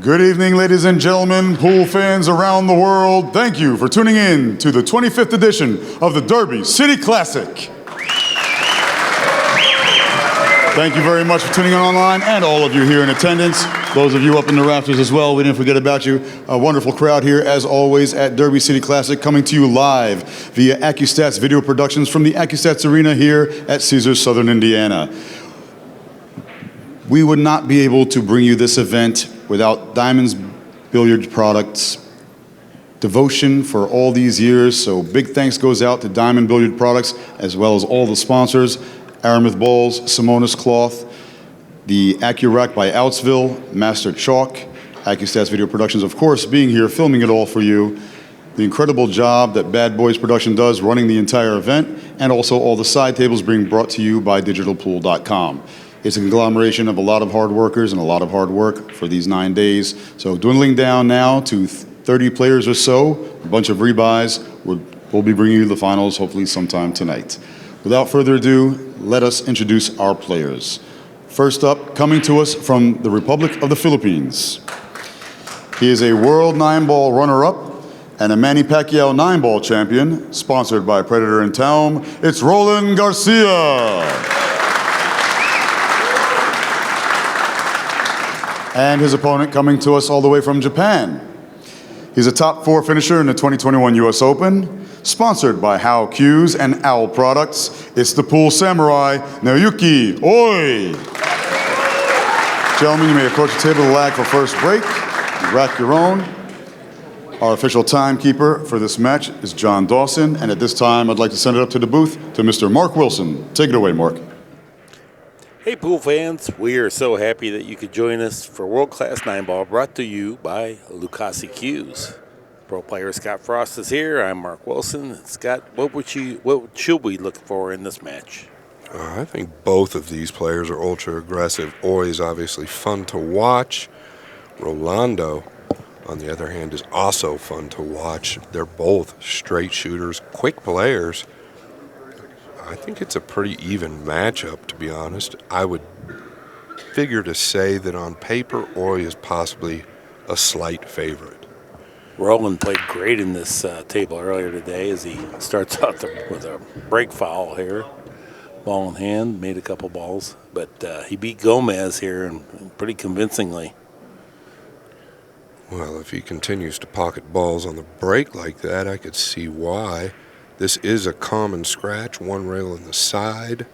Good evening, ladies and gentlemen, pool fans around the world. Thank you for tuning in to the 25th edition of the Derby City Classic. Thank you very much for tuning in online and all of you here in attendance. Those of you up in the rafters as well, we didn't forget about you. A wonderful crowd here, as always, at Derby City Classic, coming to you live via ACCUSTATS video productions from the ACCUSTATS Arena here at Caesars, Southern Indiana. We would not be able to bring you this event without Diamond's Billiards products devotion for all these years. So big thanks goes out to Diamond Billiard Products, as well as all the sponsors, Aramuth Balls, Simonis Cloth, the AccuRack by Outsville, Master Chalk, AccuStats Video Productions, of course, being here, filming it all for you, the incredible job that Bad Boys Production does running the entire event, and also all the side tables being brought to you by digitalpool.com. It's a conglomeration of a lot of hard workers and a lot of hard work for these 9 days. So dwindling down now to 30 players or so, a bunch of rebuys. We'll be bringing you the finals hopefully sometime tonight. Without further ado, let us introduce our players. First up, coming to us from the Republic of the Philippines. He is a World 9-Ball runner-up and a Manny Pacquiao 9-Ball champion, sponsored by Predator and Taum. It's Roland Garcia. And his opponent coming to us all the way from Japan. He's a top 4 finisher in the 2021 US Open, sponsored by Accu-Stats and Owl Products. It's the Pool Samurai, Naoyuki Oi. Gentlemen, you may approach the table of the lag for first break. Rack your own. Our official timekeeper for this match is John Dawson, and at this time, I'd like to send it up to the booth to Mr. Mark Wilson. Take it away, Mark. Hey pool fans, we are so happy that you could join us for World Class 9-Ball, brought to you by Lucasi Cues. Pro player Scott Frost is here. I'm Mark Wilson. Scott, what should we look for in this match? I think both of these players are ultra aggressive. Oi is obviously fun to watch. Rolando, on the other hand, is also fun to watch. They're both straight shooters, quick players. I think it's a pretty even matchup, to be honest. I would figure to say that on paper, Oi is possibly a slight favorite. Roland played great in this table earlier today as he starts out with a break foul here. Ball in hand, made a couple balls, but he beat Gomez here and pretty convincingly. Well, if he continues to pocket balls on the break like that, I could see why. This is a common scratch, one rail in the side.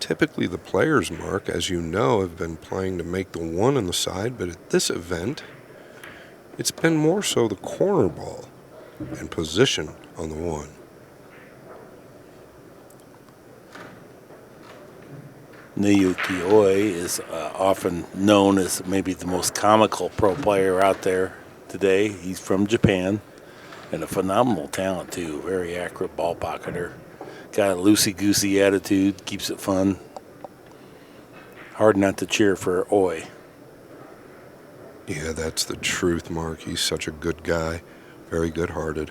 Typically the players, Mark, as you know, have been playing to make the one in the side, but at this event, it's been more so the corner ball and position on the one. Naoyuki Oi is often known as maybe the most comical pro player out there today. He's from Japan. And a phenomenal talent, too. Very accurate ball pocketer. Got a loosey-goosey attitude, keeps it fun. Hard not to cheer for Oi. Yeah, that's the truth, Mark. He's such a good guy. Very good-hearted.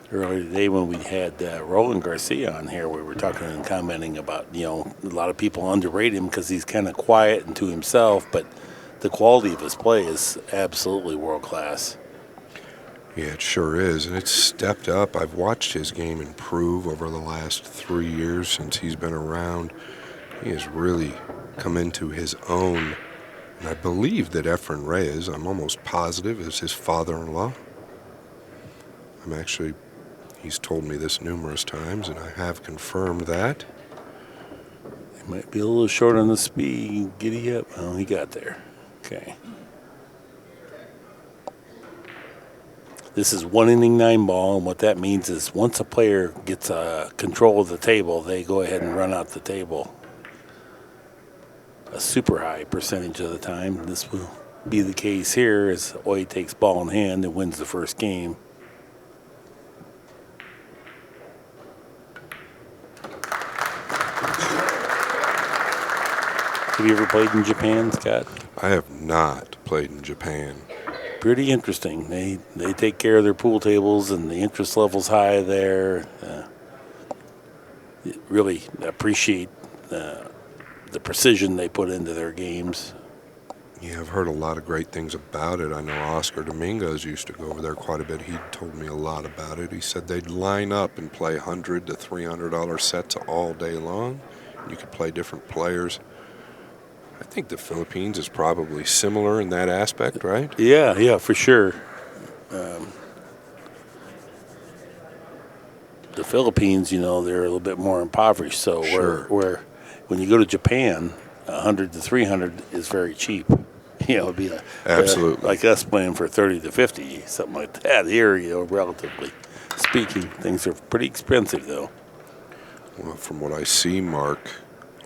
Earlier today when we had Roland Garcia on here, we were talking and commenting about, a lot of people underrate him because he's kind of quiet and to himself, but the quality of his play is absolutely world-class. Yeah, it sure is, and it's stepped up. I've watched his game improve over the last 3 years since he's been around. He has really come into his own, and I believe that Efren Reyes, I'm almost positive, is his father-in-law. He's told me this numerous times, and I have confirmed that. He might be a little short on the speed. Giddy up. Oh, he got there. Okay. This is 1 inning 9-ball, and what that means is once a player gets control of the table, they go ahead and run out the table a super high percentage of the time. This will be the case here as Oi takes ball in hand and wins the first game. Have you ever played in Japan, Scott? I have not played in Japan. Pretty interesting. They take care of their pool tables, and the interest level's high there. really appreciate the precision they put into their games. Yeah, I've heard a lot of great things about it. I know Oscar Domingos used to go over there quite a bit. He told me a lot about it. He said they'd line up and play $100 to $300 sets all day long. You could play different players. I think the Philippines is probably similar in that aspect, right? Yeah, for sure. The Philippines, they're a little bit more impoverished. So Sure. where when you go to Japan, 100 to 300 is very cheap. It'd be Absolutely. like us playing for 30 to 50, something like that. Here, relatively speaking, things are pretty expensive, though. Well, from what I see, Mark,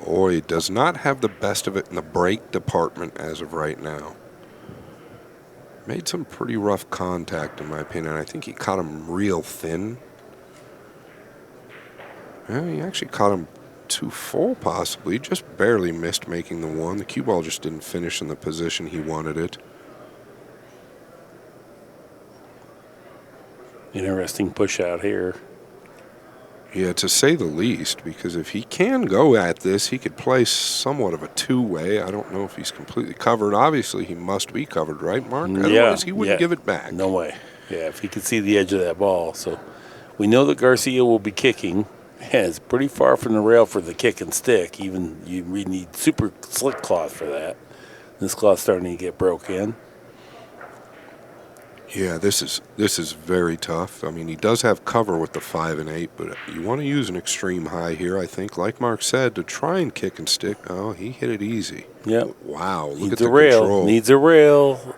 Oi does not have the best of it in the break department as of right now. Made some pretty rough contact, in my opinion. I think he caught him real thin. Yeah, he actually caught him too full, possibly. Just barely missed making the one. The cue ball just didn't finish in the position he wanted it. Interesting push out here. Yeah, to say the least, because if he can go at this, he could play somewhat of a two-way. I don't know if he's completely covered. Obviously, he must be covered, right, Mark? Otherwise, he wouldn't give it back. No way. Yeah, if he could see the edge of that ball. So we know that Garcia will be kicking. Yeah, it's pretty far from the rail for the kick and stick. Even you really need super slick cloth for that. This cloth's starting to get broke in. Yeah, this is very tough. I mean, he does have cover with the 5 and 8, but you want to use an extreme high here, I think, like Mark said, to try and kick and stick. Oh, he hit it easy. Yep. Wow, look Needs at the a rail. control. Needs a rail.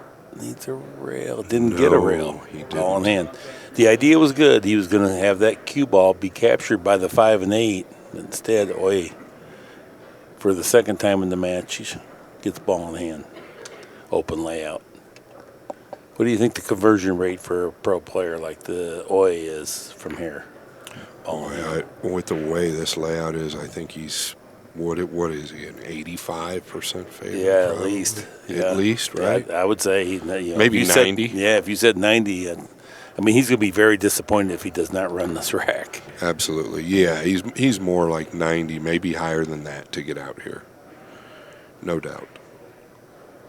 Didn't get a rail. He didn't. Ball in hand. The idea was good. He was going to have that cue ball be captured by the 5 and 8. Instead, Oi, for the second time in the match, he gets ball in hand. Open layout. What do you think the conversion rate for a pro player like the Oi is from here? With the way this layout is, I think he's what is he, an 85% favorite? Yeah, probably? at least. Yeah. At least, right? I would say Maybe 90. If you said 90, he's going to be very disappointed if he does not run this rack. Absolutely. Yeah, he's more like 90, maybe higher than that to get out here. No doubt.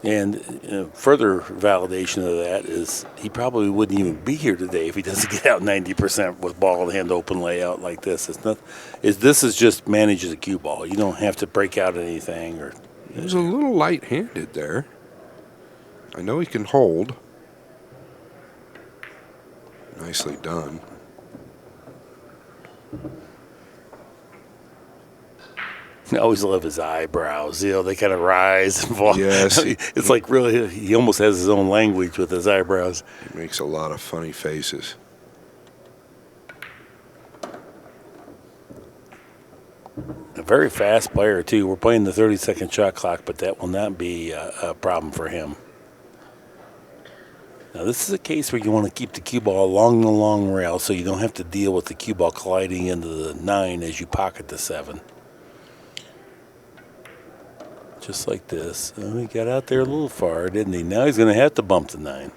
And further validation of that is he probably wouldn't even be here today if he doesn't get out 90% with ball in hand open layout like this. This is just manages a cue ball. You don't have to break out anything. He was a little light-handed there. I know he can hold. Nicely done. I always love his eyebrows. They kind of rise and fall. Yes. It's like really, he almost has his own language with his eyebrows. He makes a lot of funny faces. A very fast player, too. We're playing the 30-second shot clock, but that will not be a problem for him. Now, this is a case where you want to keep the cue ball along the long rail so you don't have to deal with the cue ball colliding into the 9 as you pocket the 7. Just like this. He got out there a little far, didn't he? Now he's going to have to bump the 9.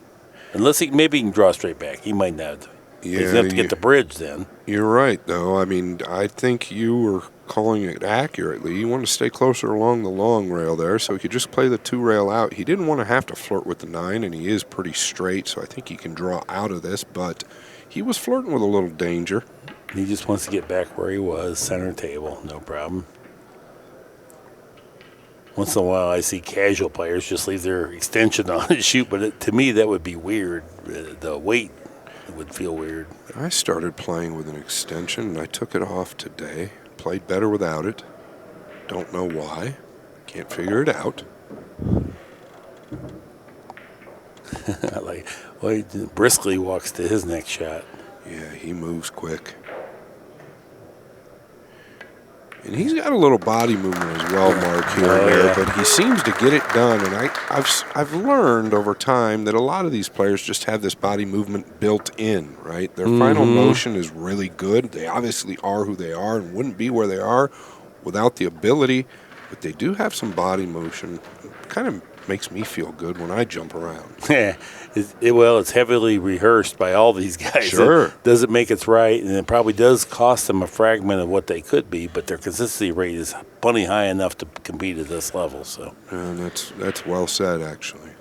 Unless he can draw straight back. He might not. Yeah, he's going to have to get the bridge then. You're right, though. I mean, I think you were calling it accurately. You want to stay closer along the long rail there so he could just play the 2 rail out. He didn't want to have to flirt with the 9, and he is pretty straight, so I think he can draw out of this, but he was flirting with a little danger. He just wants to get back where he was, center table, no problem. Once in a while, I see casual players just leave their extension on and shoot, but to me, that would be weird. The weight would feel weird. I started playing with an extension, and I took it off today. Played better without it. Don't know why. Can't figure it out. He briskly walks to his next shot. Yeah, he moves quick. And he's got a little body movement as well, Mark, here and there, but he seems to get it done. And I've learned over time that a lot of these players just have this body movement built in, right? Their final motion is really good. They obviously are who they are and wouldn't be where they are without the ability. but they do have some body motion. Kind of makes me feel good when I jump around. Yeah, it's heavily rehearsed by all these guys. Sure. It doesn't make it right, and it probably does cost them a fragment of what they could be, but their consistency rate is plenty high enough to compete at this level. So, And that's well said, actually.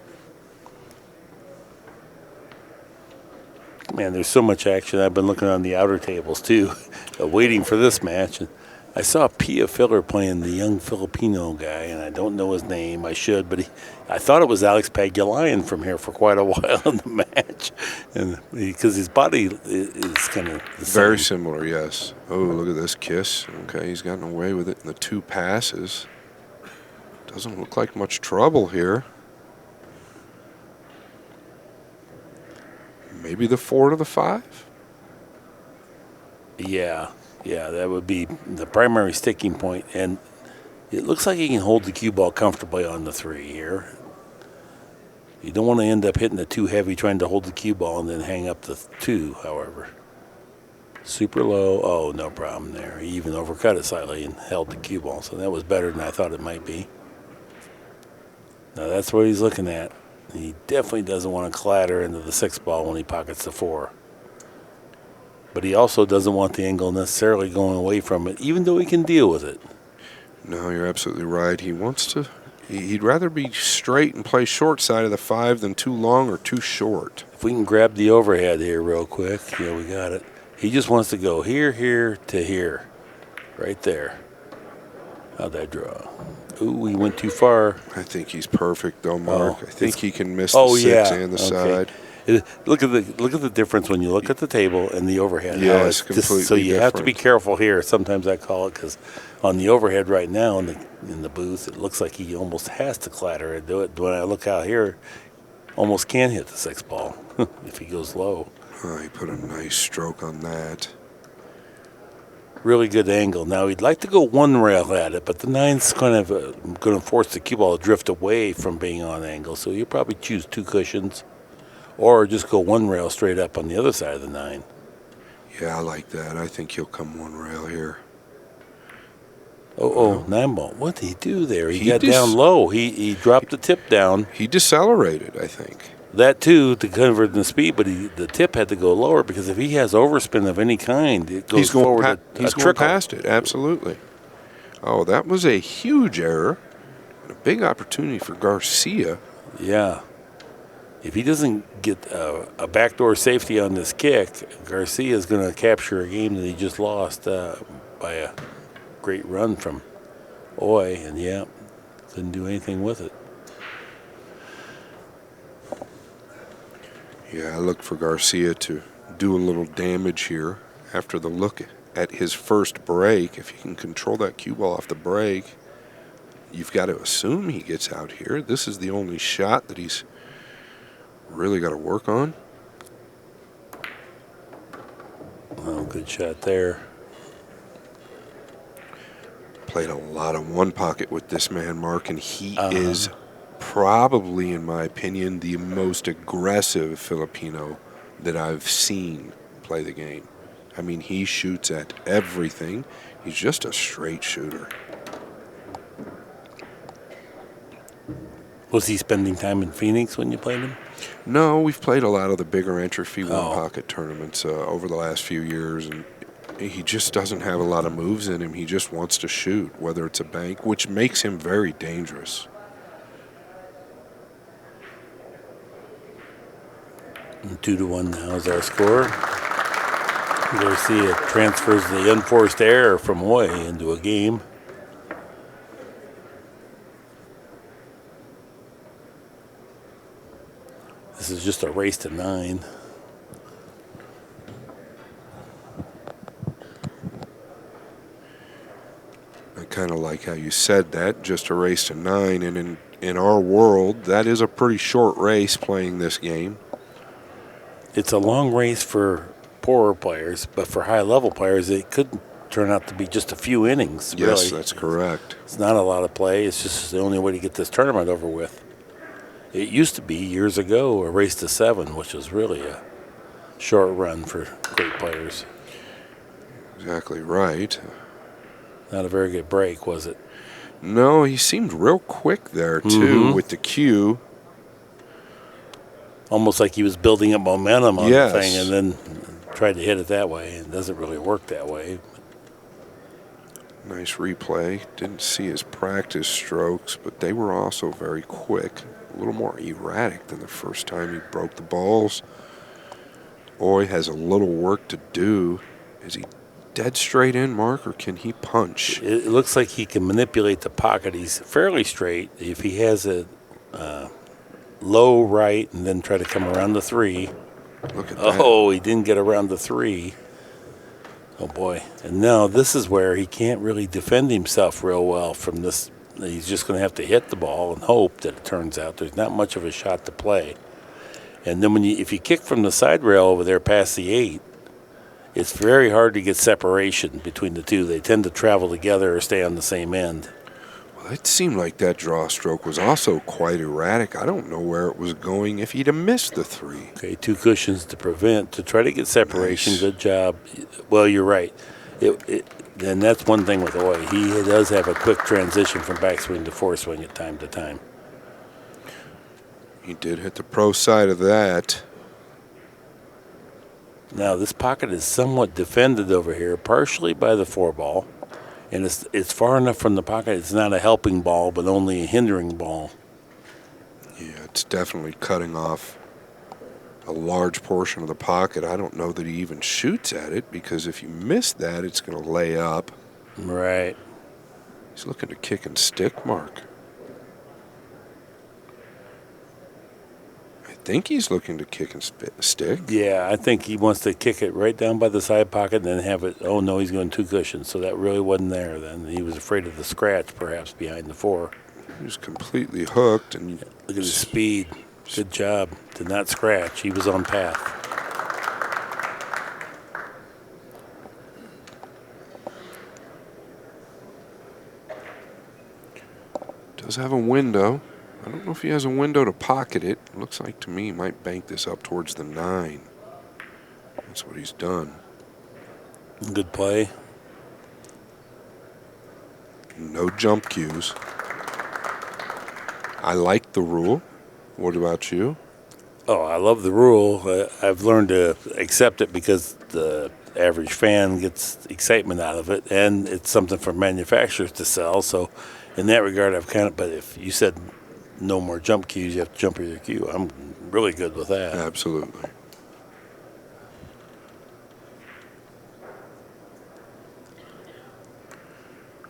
man, there's so much action. I've been looking on the outer tables, too, waiting for this match. And I saw Pia Filler playing the young Filipino guy, and I don't know his name. I should, but I thought it was Alex Pagulayan from here for quite a while in the match, and because his body is kind of the same. Very similar, yes. Oh, look at this kiss. Okay, he's gotten away with it in the 2 passes. Doesn't look like much trouble here. Maybe the 4 to the 5? Yeah, that would be the primary sticking point, and it looks like he can hold the cue ball comfortably on the 3 here. You don't want to end up hitting it too heavy trying to hold the cue ball and then hang up the 2, however. Super low. Oh, no problem there. He even overcut it slightly and held the cue ball, so that was better than I thought it might be. Now that's what he's looking at. He definitely doesn't want to clatter into the 6 ball when he pockets the 4. But he also doesn't want the angle necessarily going away from it, even though he can deal with it. No, you're absolutely right. He wants to. He'd rather be straight and play short side of the 5 than too long or too short. If we can grab the overhead here real quick, yeah, we got it. He just wants to go here to here, right there. How'd that draw? Ooh, he went too far. I think he's perfect, though, Mark. Oh, I think he can miss the 6 and the side. Look at the difference when you look at the table and the overhead. Yes, completely so you have to be different. careful here. Sometimes I call it because on the overhead right now in the booth, it looks like he almost has to clatter and do it. When I look out here, almost can't hit the 6 ball if he goes low. Oh, he put a nice stroke on that. Really good angle. Now he'd like to go 1 rail at it, but the 9's kind of going to force the cue ball to drift away from being on angle. So you'll probably choose 2 cushions. Or just go 1 rail straight up on the other side of the 9. Yeah, I like that. I think he'll come 1 rail here. 9 ball. What did he do there? He got down low. He dropped the tip down. He decelerated, I think. That too to convert the speed, but the tip had to go lower because if he has overspin of any kind, it goes forward. He's going past it. Absolutely. Oh, that was a huge error and a big opportunity for Garcia. Yeah. If he doesn't get a backdoor safety on this kick, Garcia is going to capture a game that he just lost by a great run from Oi, and couldn't do anything with it. Yeah, I look for Garcia to do a little damage here after the look at his first break. If he can control that cue ball off the break, you've got to assume he gets out here. This is the only shot that he's really got to work on. Oh, good shot there. Played a lot of 1 pocket with this man, Mark, and he is probably, in my opinion, the most aggressive Filipino that I've seen play the game. I mean, he shoots at everything. He's just a straight shooter. Was he spending time in Phoenix when you played him? No, we've played a lot of the bigger entry fee 1 pocket tournaments over the last few years, and he just doesn't have a lot of moves in him. He just wants to shoot, whether it's a bank, which makes him very dangerous. 2-1 now is our score. Garcia transfers the unforced error from Oi into a game. This is just a race to 9. I kind of like how you said that, just a race to 9. And in our world, that is a pretty short race playing this game. It's a long race for poorer players, but for high-level players, it could turn out to be just a few innings. Yes, really. that's correct. It's not a lot of play. It's just the only way to get this tournament over with. It used to be, years ago, a race to 7, which was really a short run for great players. Exactly right. Not a very good break, was it? No, he seemed real quick there, too, with the cue. Almost like he was building up momentum on Yes. the thing and then tried to hit it that way. It doesn't really work that way. Nice replay. Didn't see his practice strokes, but they were also very quick. A little more erratic than the first time he broke the balls. Oi has a little work to do. Is he dead straight in, Mark, or can he punch? It looks like he can manipulate the pocket. He's fairly straight. If he has a low right and then try to come around the 3. Look at that. Oh, he didn't get around the 3. Oh, boy. And now this is where he can't really defend himself real well from this. He's just going to have to hit the ball and hope that it turns out. There's not much of a shot to play. And then if you kick from the side rail over there past the 8, it's very hard to get separation between the two. They tend to travel together or stay on the same end. Well, it seemed like that draw stroke was also quite erratic. I don't know where it was going if he'd have missed the 3. Okay, 2 cushions to try to get separation. Nice. Good job. Well, you're right. And that's one thing with Oi. He does have a quick transition from backswing to foreswing at time to time. He did hit the pro side of that. Now, this pocket is somewhat defended over here, partially by the 4-ball. And it's far enough from the pocket. It's not a helping ball, but only a hindering ball. Yeah, it's definitely cutting off a large portion of the pocket. I don't know that he even shoots at it, because if you miss that, it's going to lay up. Right. He's looking to kick and stick, Mark. I think he's looking to kick and stick. Yeah, I think he wants to kick it right down by the side pocket and then have it. Oh, no, he's going 2 cushions. So that really wasn't there then. He was afraid of the scratch, perhaps, behind the 4. He was completely hooked. And Look at his speed. Good job. Did not scratch. He was on path. does have a window. I don't know if he has a window to pocket it. Looks like to me he might bank this up towards the 9. That's what he's done. Good play. No jump cues. I like the rule. What about you? Oh, I love the rule. I've learned to accept it because the average fan gets excitement out of it, and it's something for manufacturers to sell. So in that regard, but if you said no more jump cues, you have to jump your cue. I'm really good with that. Absolutely.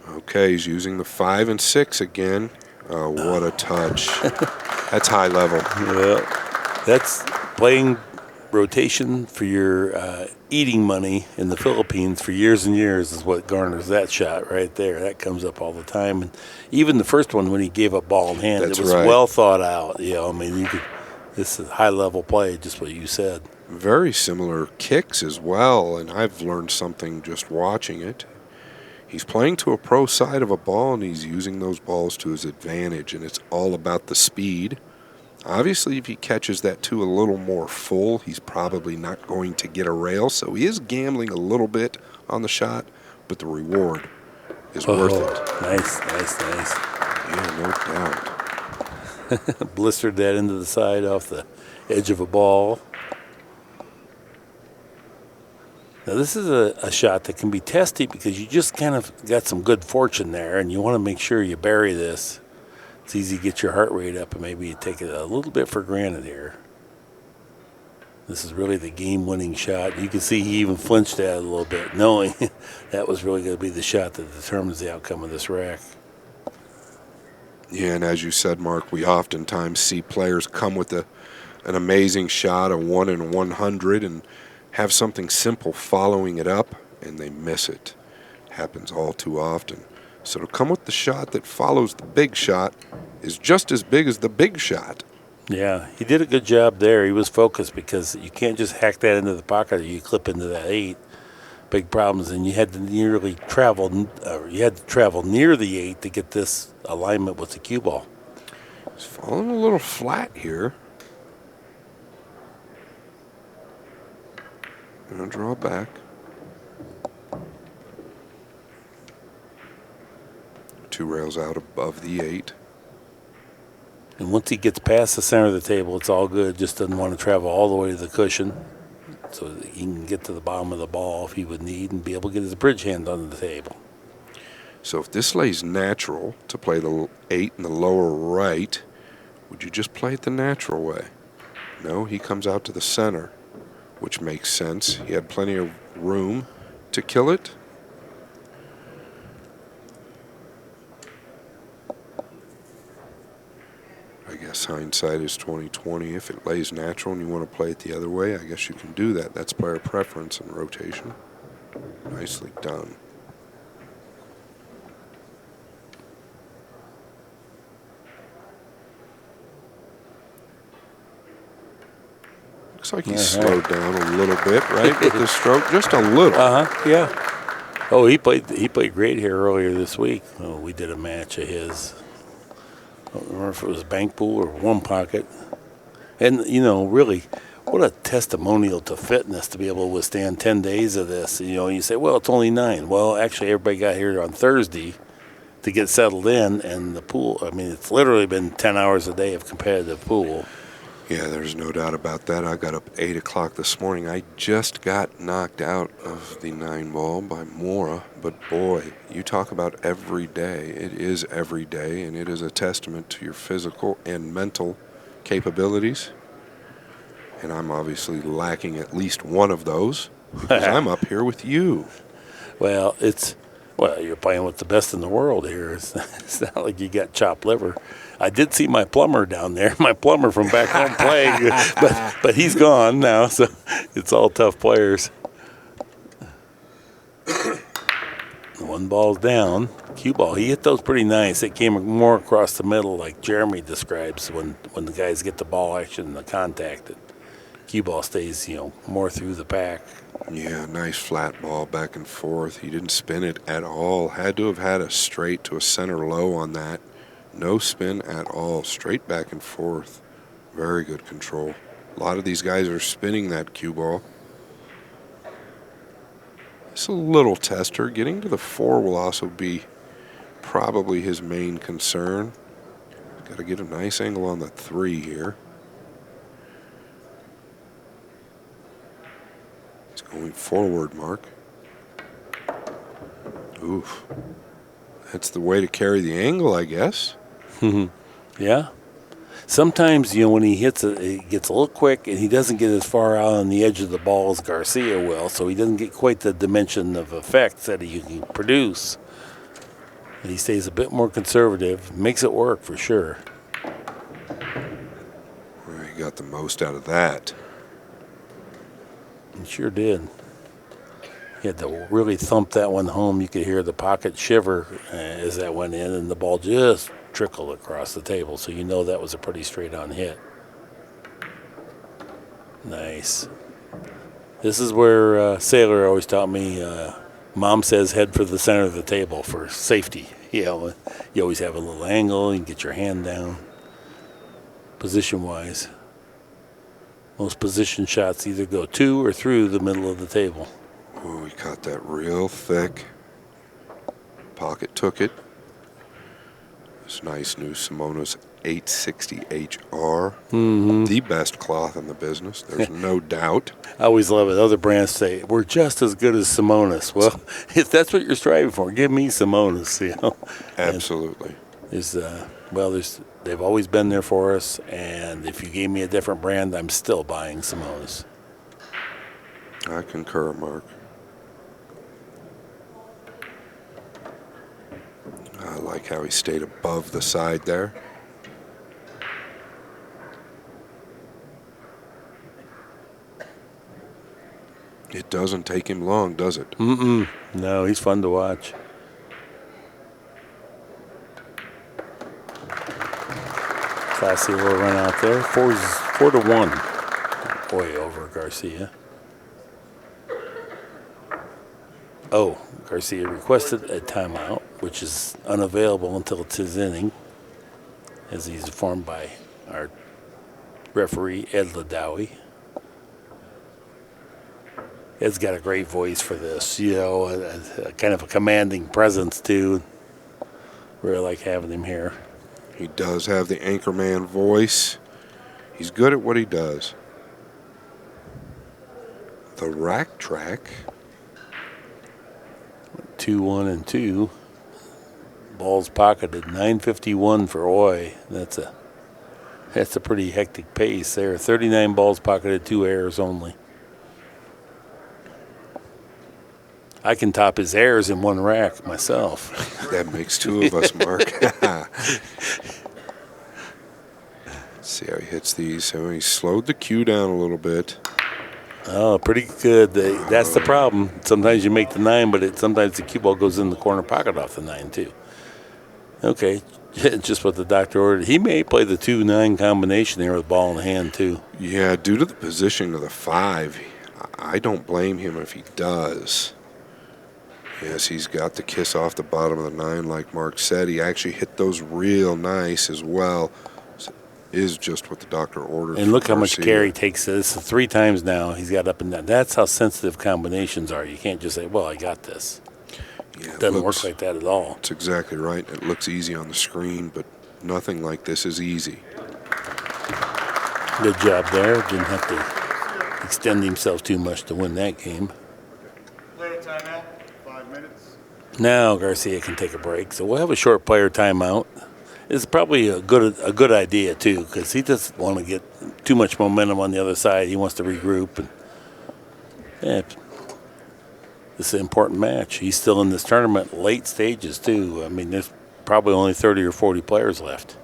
Okay, he's using the 5 and 6 again. Oh, what a touch. That's high level. Yeah, that's playing rotation for your eating money in the Philippines for years and years is what garners that shot right there. That comes up all the time. And even the first one when he gave up ball in hand, That's it was right. well thought out. I mean, this is high-level play, just what you said. Very similar kicks as well, and I've learned something just watching it. He's playing to a pro side of a ball, and he's using those balls to his advantage, and it's all about the speed. Obviously, if he catches that to a little more full, he's probably not going to get a rail, so he is gambling a little bit on the shot, but the reward is worth it. Nice. Yeah, no doubt. Blistered that into the side off the edge of a ball. Now, this is a shot that can be testy because you just kind of got some good fortune there, and you want to make sure you bury this. It's easy to get your heart rate up, and maybe you take it a little bit for granted here. This is really the game-winning shot. You can see he even flinched at it a little bit, knowing that was really going to be the shot that determines the outcome of this rack. Yeah, and as you said, Mark, we oftentimes see players come with an amazing shot, a 1 in 100, and have something simple following it up, and they miss it. Happens all too often. So to come with the shot that follows the big shot is just as big as the big shot. Yeah, he did a good job there. He was focused because you can't just hack that into the pocket or you clip into that 8. Big problems, and you had to travel near the 8 to get this alignment with the cue ball. He's falling a little flat here. Gonna draw back. 2 rails out above the 8. And once he gets past the center of the table, it's all good. Just doesn't want to travel all the way to the cushion, so that he can get to the bottom of the ball if he would need and be able to get his bridge hand under the table. So if this lays natural to play the 8 in the lower right, would you just play it the natural way? No, he comes out to the center, which makes sense. He had plenty of room to kill it. I guess hindsight is 20/20. If it lays natural and you want to play it the other way, I guess you can do that. That's player preference and rotation. Nicely done. Looks like he slowed down a little bit, right, with the stroke, just a little. Yeah. Oh, he played great here earlier this week. Oh, we did a match of his. I don't remember if it was bank pool or one pocket. And, really, what a testimonial to fitness to be able to withstand 10 days of this. You say, well, it's only 9. Well, actually, everybody got here on Thursday to get settled in, and the pool, it's literally been 10 hours a day of competitive pool. Yeah, there's no doubt about that. I got up 8 o'clock this morning. I just got knocked out of the 9 ball by Mora. But boy, you talk about every day. It is every day, and it is a testament to your physical and mental capabilities. And I'm obviously lacking at least one of those because I'm up here with you. Well, you're playing with the best in the world here. It's not like you got chopped liver. I did see my plumber down there, my plumber from back home playing, but he's gone now, so it's all tough players. One ball's down. Cue ball. He hit those pretty nice. It came more across the middle, like Jeremy describes when the guys get the ball action and the contact. Cue ball stays, more through the pack. Yeah, nice flat ball back and forth. He didn't spin it at all. Had to have had a straight to a center low on that. No spin at all. Straight back and forth. Very good control. A lot of these guys are spinning that cue ball. It's a little tester. Getting to the 4 will also be probably his main concern. Got to get a nice angle on the 3 here. It's going forward, Mark. Oof. That's the way to carry the angle, I guess. Yeah. Sometimes, when he hits it, it gets a little quick, and he doesn't get as far out on the edge of the ball as Garcia will, so he doesn't get quite the dimension of effect that he can produce. And he stays a bit more conservative, makes it work for sure. Well, he got the most out of that. He sure did. He had to really thump that one home. You could hear the pocket shiver as that went in, and the ball just trickled across the table, so that was a pretty straight-on hit. Nice. This is where Sailor always taught me, Mom says head for the center of the table for safety. You always have a little angle, you can get your hand down. Position-wise, most position shots either go to or through the middle of the table. Oh, he caught that real thick. Pocket took it. This nice new Simonis 860HR. The best cloth in the business. There's no doubt. I always love it. Other brands say, we're just as good as Simonis. Well, if that's what you're striving for, give me Simonis, Absolutely. They've always been there for us, and if you gave me a different brand, I'm still buying Simonis. I concur, Mark. I like how he stayed above the side there. It doesn't take him long, does it? No, he's fun to watch. Classy little run out there. 4-1. Oi over Garcia. Oh, Garcia requested a timeout, which is unavailable until it's his inning, as he's informed by our referee, Ed Ladawi. Ed's got a great voice for this, kind of a commanding presence, too. Really like having him here. He does have the anchorman voice. He's good at what he does. The rack track. 2-1 and 2. Balls pocketed. 9:51 for Oi. That's a pretty hectic pace there. 39 balls pocketed, 2 errors only. I can top his errors in one rack myself. That makes 2 of us, Mark. See how he hits these. So he slowed the cue down a little bit. Oh, pretty good. That's the problem. Sometimes you make the 9, but sometimes the cue ball goes in the corner pocket off the 9 too. Okay, just what the doctor ordered. He may play the 2-9 combination there with ball in the hand too. Yeah, due to the positioning of the 5, I don't blame him if he does. Yes, he's got the kiss off the bottom of the 9, like Mark said. He actually hit those real nice as well. Is just what the doctor ordered. And look how much Garcia. care he takes. This is 3 times now. He's got up and down. That's how sensitive combinations are. You can't just say, well, I got this. Yeah, It doesn't work like that at all. That's exactly right. It looks easy on the screen, but nothing like this is easy. Good job there. Didn't have to extend himself too much to win that game. Player timeout, 5 minutes. Now Garcia can take a break. So we'll have a short player timeout. It's probably a good idea too, because he doesn't want to get too much momentum on the other side. He wants to regroup, and this is an important match. He's still in this tournament, late stages too. I mean, there's probably only 30 or 40 players left.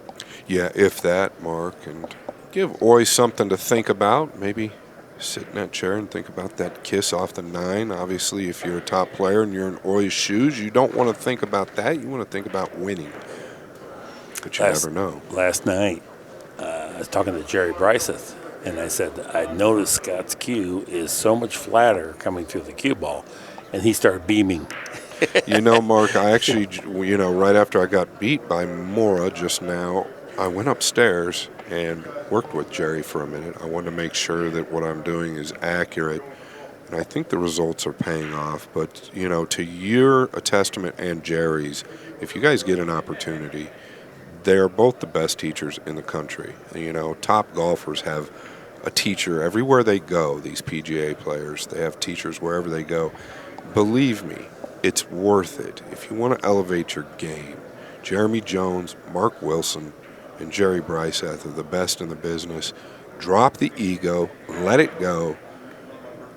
Yeah, if that, Mark, and give Oi something to think about. Maybe sit in that chair and think about that kiss off the 9. Obviously, if you're a top player and you're in Oi's shoes, you don't want to think about that. You want to think about winning. But you never know. Last night, I was talking to Jerry Bryseth, and I said, I noticed Scott's cue is so much flatter coming through the cue ball, and he started beaming. You know, Mark, I actually, right after I got beat by Mora just now, I went upstairs and worked with Jerry for a minute. I wanted to make sure that what I'm doing is accurate, and I think the results are paying off. But, to your testament and Jerry's, if you guys get an opportunity, they are both the best teachers in the country. Top golfers have a teacher everywhere they go, these PGA players. They have teachers wherever they go. Believe me, it's worth it. If you want to elevate your game, Jeremy Jones, Mark Wilson, and Jerry Bryseth are the best in the business. Drop the ego, let it go,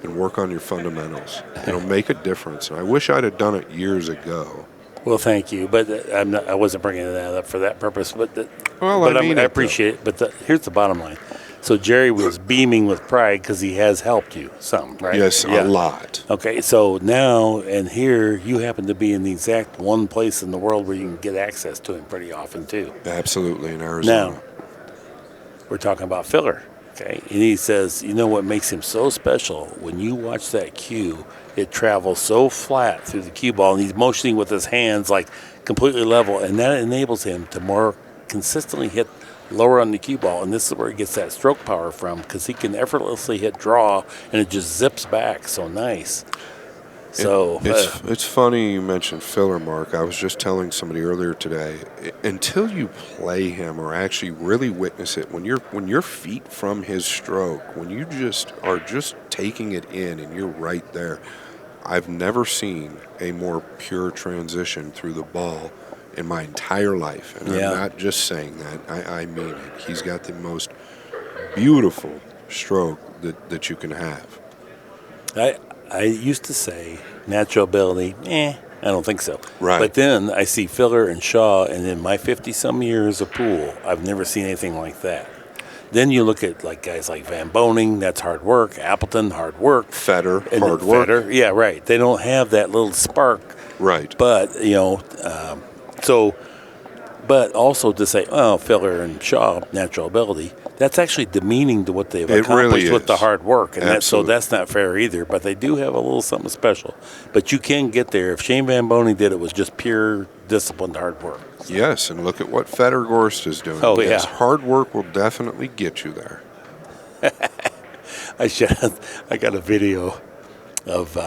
and work on your fundamentals. It'll make a difference. And I wish I'd have done it years ago. Well, thank you, but I wasn't bringing that up for that purpose. But I appreciate it. But here's the bottom line. So Jerry was beaming with pride because he has helped you some, right? Yes, a lot. Okay, so now and here you happen to be in the exact one place in the world where you can get access to him pretty often too. Absolutely, in Arizona. Now, we're talking about filler, okay? And he says, what makes him so special? When you watch that cue, it travels so flat through the cue ball, and he's motioning with his hands like completely level, and that enables him to more consistently hit lower on the cue ball, and this is where he gets that stroke power from, because he can effortlessly hit draw, and it just zips back so nice. So it's funny you mentioned filler, Mark. I was just telling somebody earlier today, until you play him or actually really witness it, when your feet from his stroke, when you just are just taking it in and you're right there, I've never seen a more pure transition through the ball in my entire life. And I'm not just saying that. I mean it. He's got the most beautiful stroke that you can have. I used to say natural ability, I don't think so. Right. But then I see Filler and Shaw, and in my 50-some years of pool, I've never seen anything like that. Then you look at guys like Van Boning, that's hard work. Appleton, hard work. Feder, hard work. Feder, yeah, right. They don't have that little spark. Right. But, but also to say, Filler and Shaw, natural ability, that's actually demeaning to what they've accomplished with the hard work. And so that's not fair either. But they do have a little something special. But you can get there. If Shane Van Boning did it was just pure disciplined hard work. Yes, and look at what Federgorst is doing. Oh, yes, yeah. Hard work will definitely get you there. I got a video of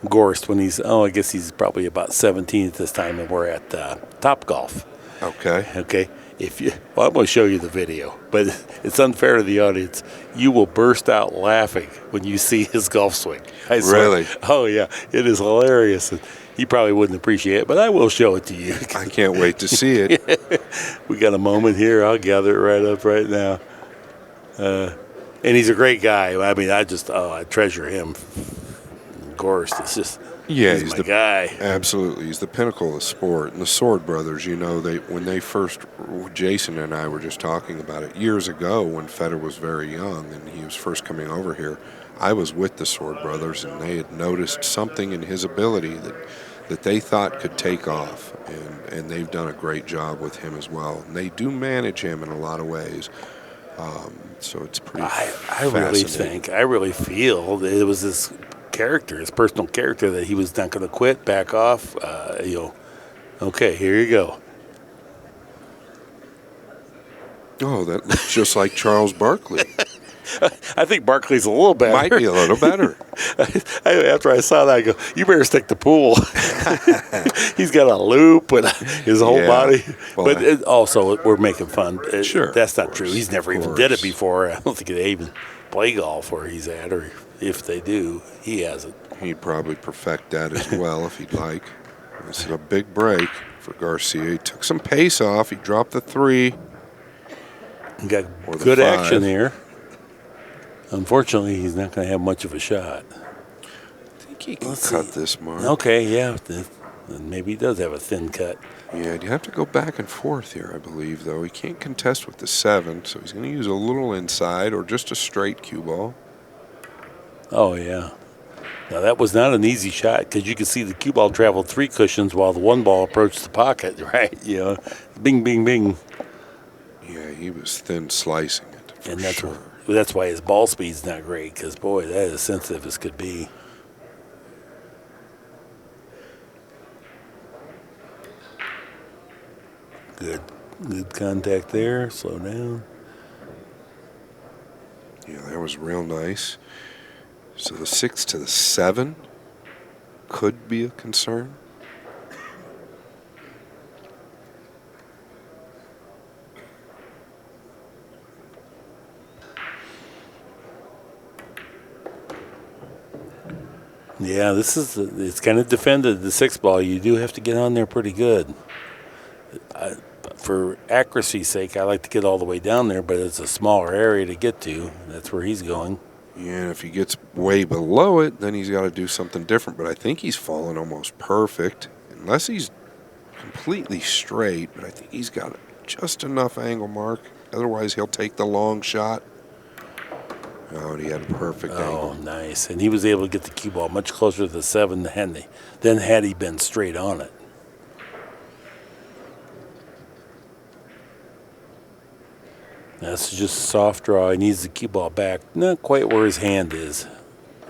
Gorst when I guess he's probably about 17 at this time, and we're at Top Golf. Okay. Okay. I'm going to show you the video, but it's unfair to the audience. You will burst out laughing when you see his golf swing. I swear. Really? Oh yeah, it is hilarious. And he probably wouldn't appreciate it, but I will show it to you. I can't wait to see it. We got a moment here. I'll gather it right up right now. And he's a great guy. I mean, I treasure him. Of course, it's just. Yeah, he's my guy. Absolutely, he's the pinnacle of the sport. And the Sword brothers, when they first, Jason and I were just talking about it years ago when Federer was very young and he was first coming over here. I was with the Sword brothers, and they had noticed something in his ability that they thought could take off, and they've done a great job with him as well. And they do manage him in a lot of ways. So it's pretty. I really feel that it was this character, his personal character, that he was not going to quit, back off. Okay, here you go. Oh, that looks just like Charles Barkley. I think Barkley's a little better. Might be a little better. After I saw that, I go, you better stick to pool. He's got a loop with his whole body. Well, but also, we're making fun. Sure. That's not true. He's never even did it before. I don't think they even play golf where he's at, or if they do, he hasn't. He'd probably perfect that as well if he'd like. This is a big break for Garcia. He took some pace off. He dropped the 3. He got good action here. Unfortunately, he's not going to have much of a shot. I think he can cut this, Mark. Okay, yeah. Maybe he does have a thin cut. Yeah, you have to go back and forth here, I believe, though. He can't contest with the 7, so he's going to use a little inside or just a straight cue ball. Oh, yeah. Now, that was not an easy shot because you could see the cue ball traveled 3 cushions while the 1 ball approached the pocket, right? Bing, bing, bing. Yeah, he was thin slicing it, for sure. That's why his ball speed's not great because, boy, that is sensitive as could be. Good contact there. Slow down. Yeah, that was real nice. So the 6 to the 7 could be a concern. Yeah, it's kind of defended, the 6 ball. You do have to get on there pretty good. For accuracy's sake, I like to get all the way down there, but it's a smaller area to get to. That's where he's going. Yeah, and if he gets way below it, then he's got to do something different. But I think he's fallen almost perfect, unless he's completely straight. But I think he's got just enough angle, Mark. Otherwise, he'll take the long shot. Oh, and he had a perfect angle. Oh, nice. And he was able to get the cue ball much closer to the 7 than had he been straight on it. That's just a soft draw. He needs the cue ball back, not quite where his hand is.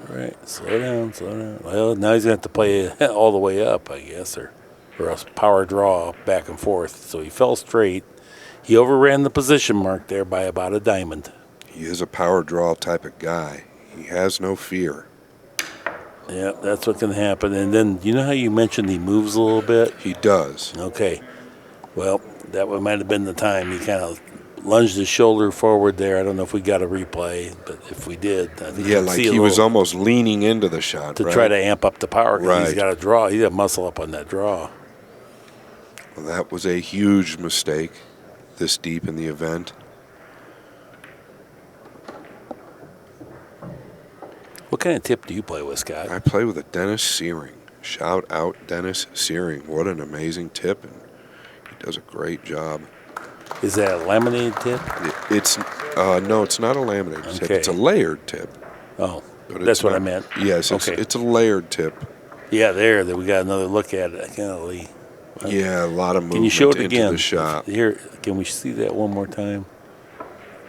All right, slow down, slow down. Well, now he's going to have to play it all the way up, I guess, or else power draw back and forth. So he fell straight. He overran the position mark there by about a diamond. He is a power draw type of guy. He has no fear. Yeah, that's what's going to happen. And then, you know how you mentioned he moves a little bit? He does. Okay. Well, that might have been the time he kind of lunged his shoulder forward there. I don't know if we got a replay, but if we did, I think like he was almost leaning into the shot, to try to amp up the power. Right. He's got to draw. He's got to muscle up on that draw. Well, that was a huge mistake this deep in the event. What kind of tip do you play with, Scott? I play with a Dennis Searing. Shout out Dennis Searing. What an amazing tip, and he does a great job. Is that a laminated tip? No, it's not a laminated tip. It's a layered tip. Oh, that's what I meant. Yes, it's a layered tip. Yeah, that we got another look at it. I can't really. Yeah, a lot of movement. Can you show it again? Into the shot. Here, can we see that one more time?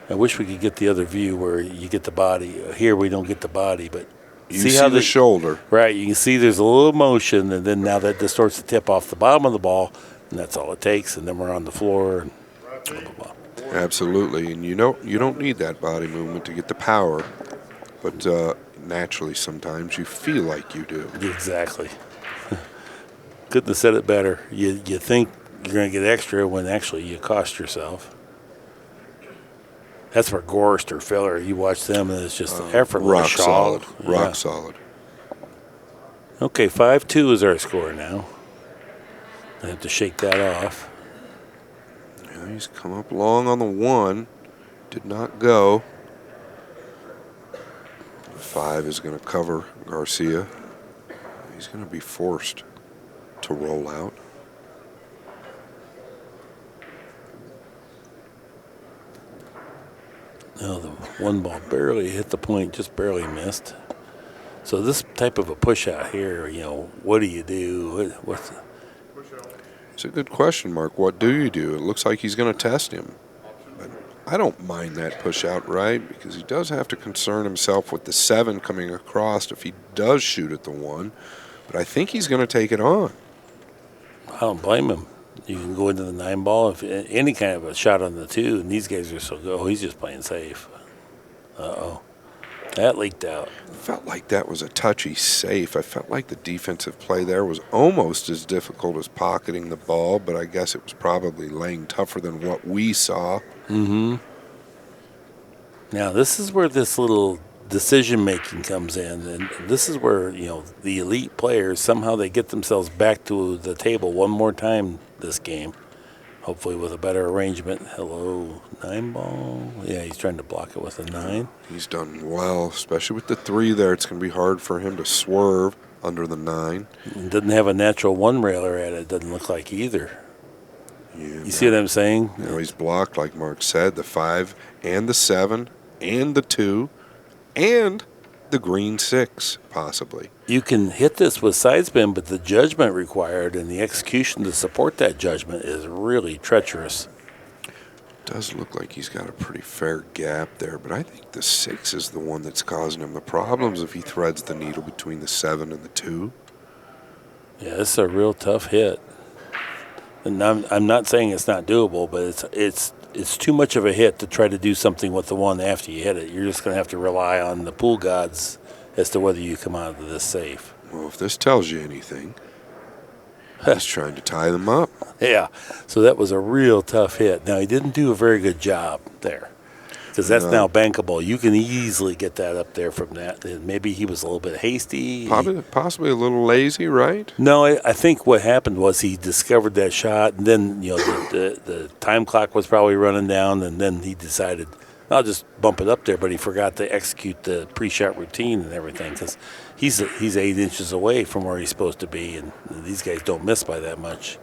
I wish we could get the other view where you get the body. Here we don't get the body, but you see how the shoulder. Right, you can see there's a little motion, and then now that distorts the tip off the bottom of the ball, and that's all it takes, and then we're on the floor. And blah, blah, blah. Absolutely, and you don't need that body movement to get the power, but naturally sometimes you feel like you do. Exactly. Couldn't have said it better. You think you're going to get extra when actually you cost yourself. That's for Gorst or Filler. You watch them, and it's just effortless. Rock solid. Yeah. Rock solid. Okay, 5-2 is our score now. I have to shake that off. Yeah, he's come up long on the 1. Did not go. 5 is going to cover Garcia. He's going to be forced to roll out. No, the one ball barely hit the point, just barely missed. So this type of a push out here, what do you do? What's It's a good question, Mark. What do you do? It looks like he's going to test him. But I don't mind that push out, right? Because he does have to concern himself with the 7 coming across if he does shoot at the 1. But I think he's going to take it on. I don't blame him. You can go into the 9 ball if any kind of a shot on the 2, and these guys are so good. Oh, he's just playing safe. Uh-oh. That leaked out. Felt like that was a touchy safe. I felt like the defensive play there was almost as difficult as pocketing the ball, but I guess it was probably laying tougher than what we saw. Mm-hmm. Now, this is where this little decision-making comes in, and this is where, the elite players, somehow they get themselves back to the table one more time this game, hopefully with a better arrangement. Hello, 9 ball. Yeah, he's trying to block it with a 9. He's done well, especially with the 3 there. It's going to be hard for him to swerve under the 9. It doesn't have a natural 1-railer at it, doesn't look like either. Yeah, You see what I'm saying? He's blocked, like Mark said, the 5 and the 7 and the 2 and the green 6, possibly. You can hit this with side spin, but the judgment required and the execution to support that judgment is really treacherous. Does look like he's got a pretty fair gap there, but I think the 6 is the one that's causing him the problems if he threads the needle between the 7 and the 2. Yeah, this is a real tough hit. And I'm not saying it's not doable, but it's too much of a hit to try to do something with the 1 after you hit it. You're just going to have to rely on the pool gods as to whether you come out of this safe. Well, if this tells you anything, he's trying to tie them up. Yeah, so that was a real tough hit. Now, he didn't do a very good job there because that's now bankable. You can easily get that up there from that. And maybe he was a little bit hasty. Possibly a little lazy, right? No, I think what happened was he discovered that shot, and then the time clock was probably running down, and then he decided, I'll just bump it up there, but he forgot to execute the pre-shot routine and everything because he's 8 inches away from where he's supposed to be, and these guys don't miss by that much.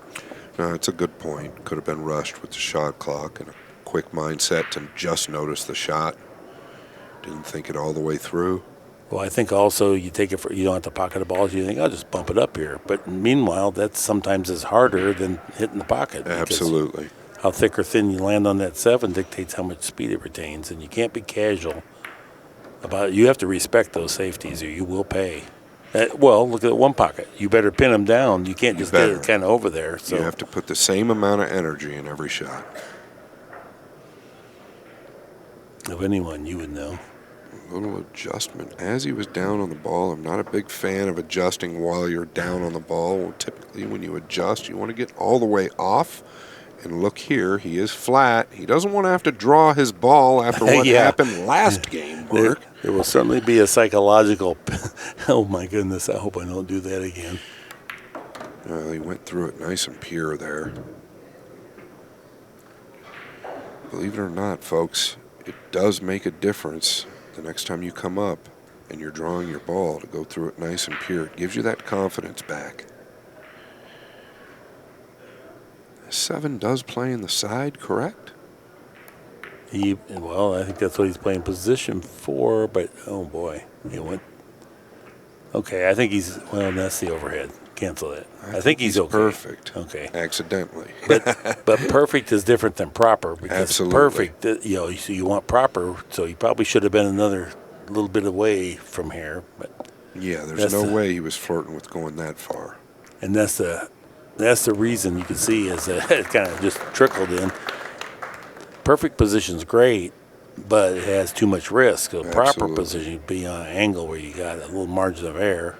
No, it's a good point. Could have been rushed with the shot clock and a quick mindset to just notice the shot. Didn't think it all the way through. Well, I think also you take it you don't have to pocket the balls. You think, I'll just bump it up here. But meanwhile, that sometimes is harder than hitting the pocket. Absolutely. How thick or thin you land on that 7 dictates how much speed it retains, and you can't be casual about it. You have to respect those safeties or you will pay. Well, look at the 1 pocket. You better pin them down. You can't just get it kind of over there. So you have to put the same amount of energy in every shot. Of anyone, you would know. A little adjustment as he was down on the ball. I'm not a big fan of adjusting while you're down on the ball. Typically, when you adjust, you want to get all the way off. And look here, he is flat. He doesn't want to have to draw his ball after what happened last game, Mark. There will certainly be a psychological, oh my goodness, I hope I don't do that again. Well, he went through it nice and pure there. Believe it or not, folks, it does make a difference the next time you come up and you're drawing your ball to go through it nice and pure. It gives you that confidence back. 7 does play in the side, correct? Well, I think that's what he's playing position for, but oh boy, he went. Okay, I think that's the overhead. Cancel that. I think he's okay. Perfect. Okay. Accidentally. but perfect is different than proper because Absolutely. Perfect, so you want proper, so he probably should have been another little bit away from here. But yeah, there's no way he was flirting with going that far. And that's the reason you can see is that it kind of just trickled in. Perfect position's great, but it has too much risk. So proper position would be on an angle where you got a little margin of error.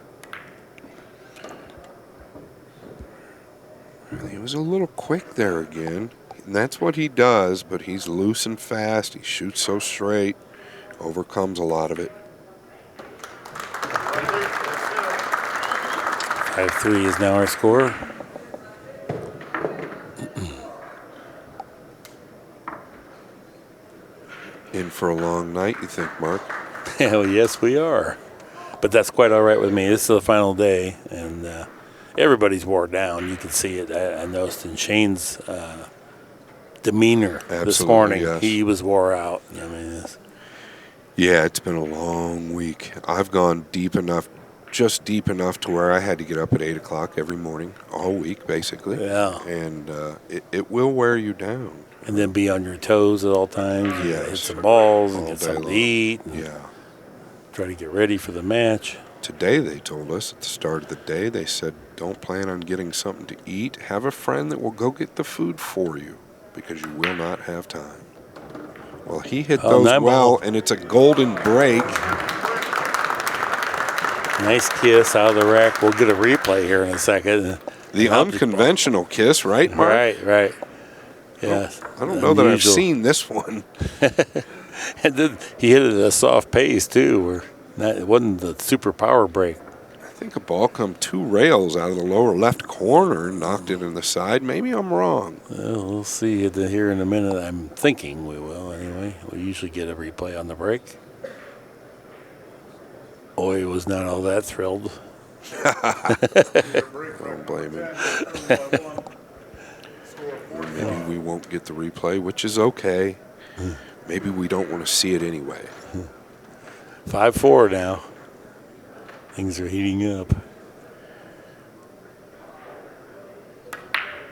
He was a little quick there again. And that's what he does, but he's loose and fast. He shoots so straight, overcomes a lot of it. 5-3 is now our score. In for a long night, you think, Mark? Hell, yes, we are. But that's quite all right with me. This is the final day, and everybody's wore down. You can see it. I noticed in Shane's demeanor this morning. Yes. He was wore out. I mean, Yeah, it's been a long week. I've gone deep enough, just deep enough to where I had to get up at 8 o'clock every morning, all week, basically. Yeah. And it will wear you down. and then be on your toes at all times. And Yes. hit some balls and All get day something to long. eat. And Yeah. try to get ready for the match. Today they told us at the start of the day, they said, don't plan on getting something to eat. Have a friend that will go get the food for you because you will not have time. Well, he hit those 9 well, ball. and it's a golden break. Nice kiss out of the rack. We'll get a replay here in a second. The unconventional kiss, right, Mark? Right. Yes. I don't know that I've Unusual. seen this one. And then he hit it at a soft pace, too, where it wasn't the super power break. I think a ball come 2 rails out of the lower left corner and knocked it in the side. Maybe I'm wrong. Well, we'll see it here in a minute. I'm thinking we will anyway. We usually get a replay on the break. Oi was not all that thrilled. I don't blame him. Or maybe we won't get the replay, which is okay. Maybe we don't want to see it anyway. 5-4 now. Things are heating up.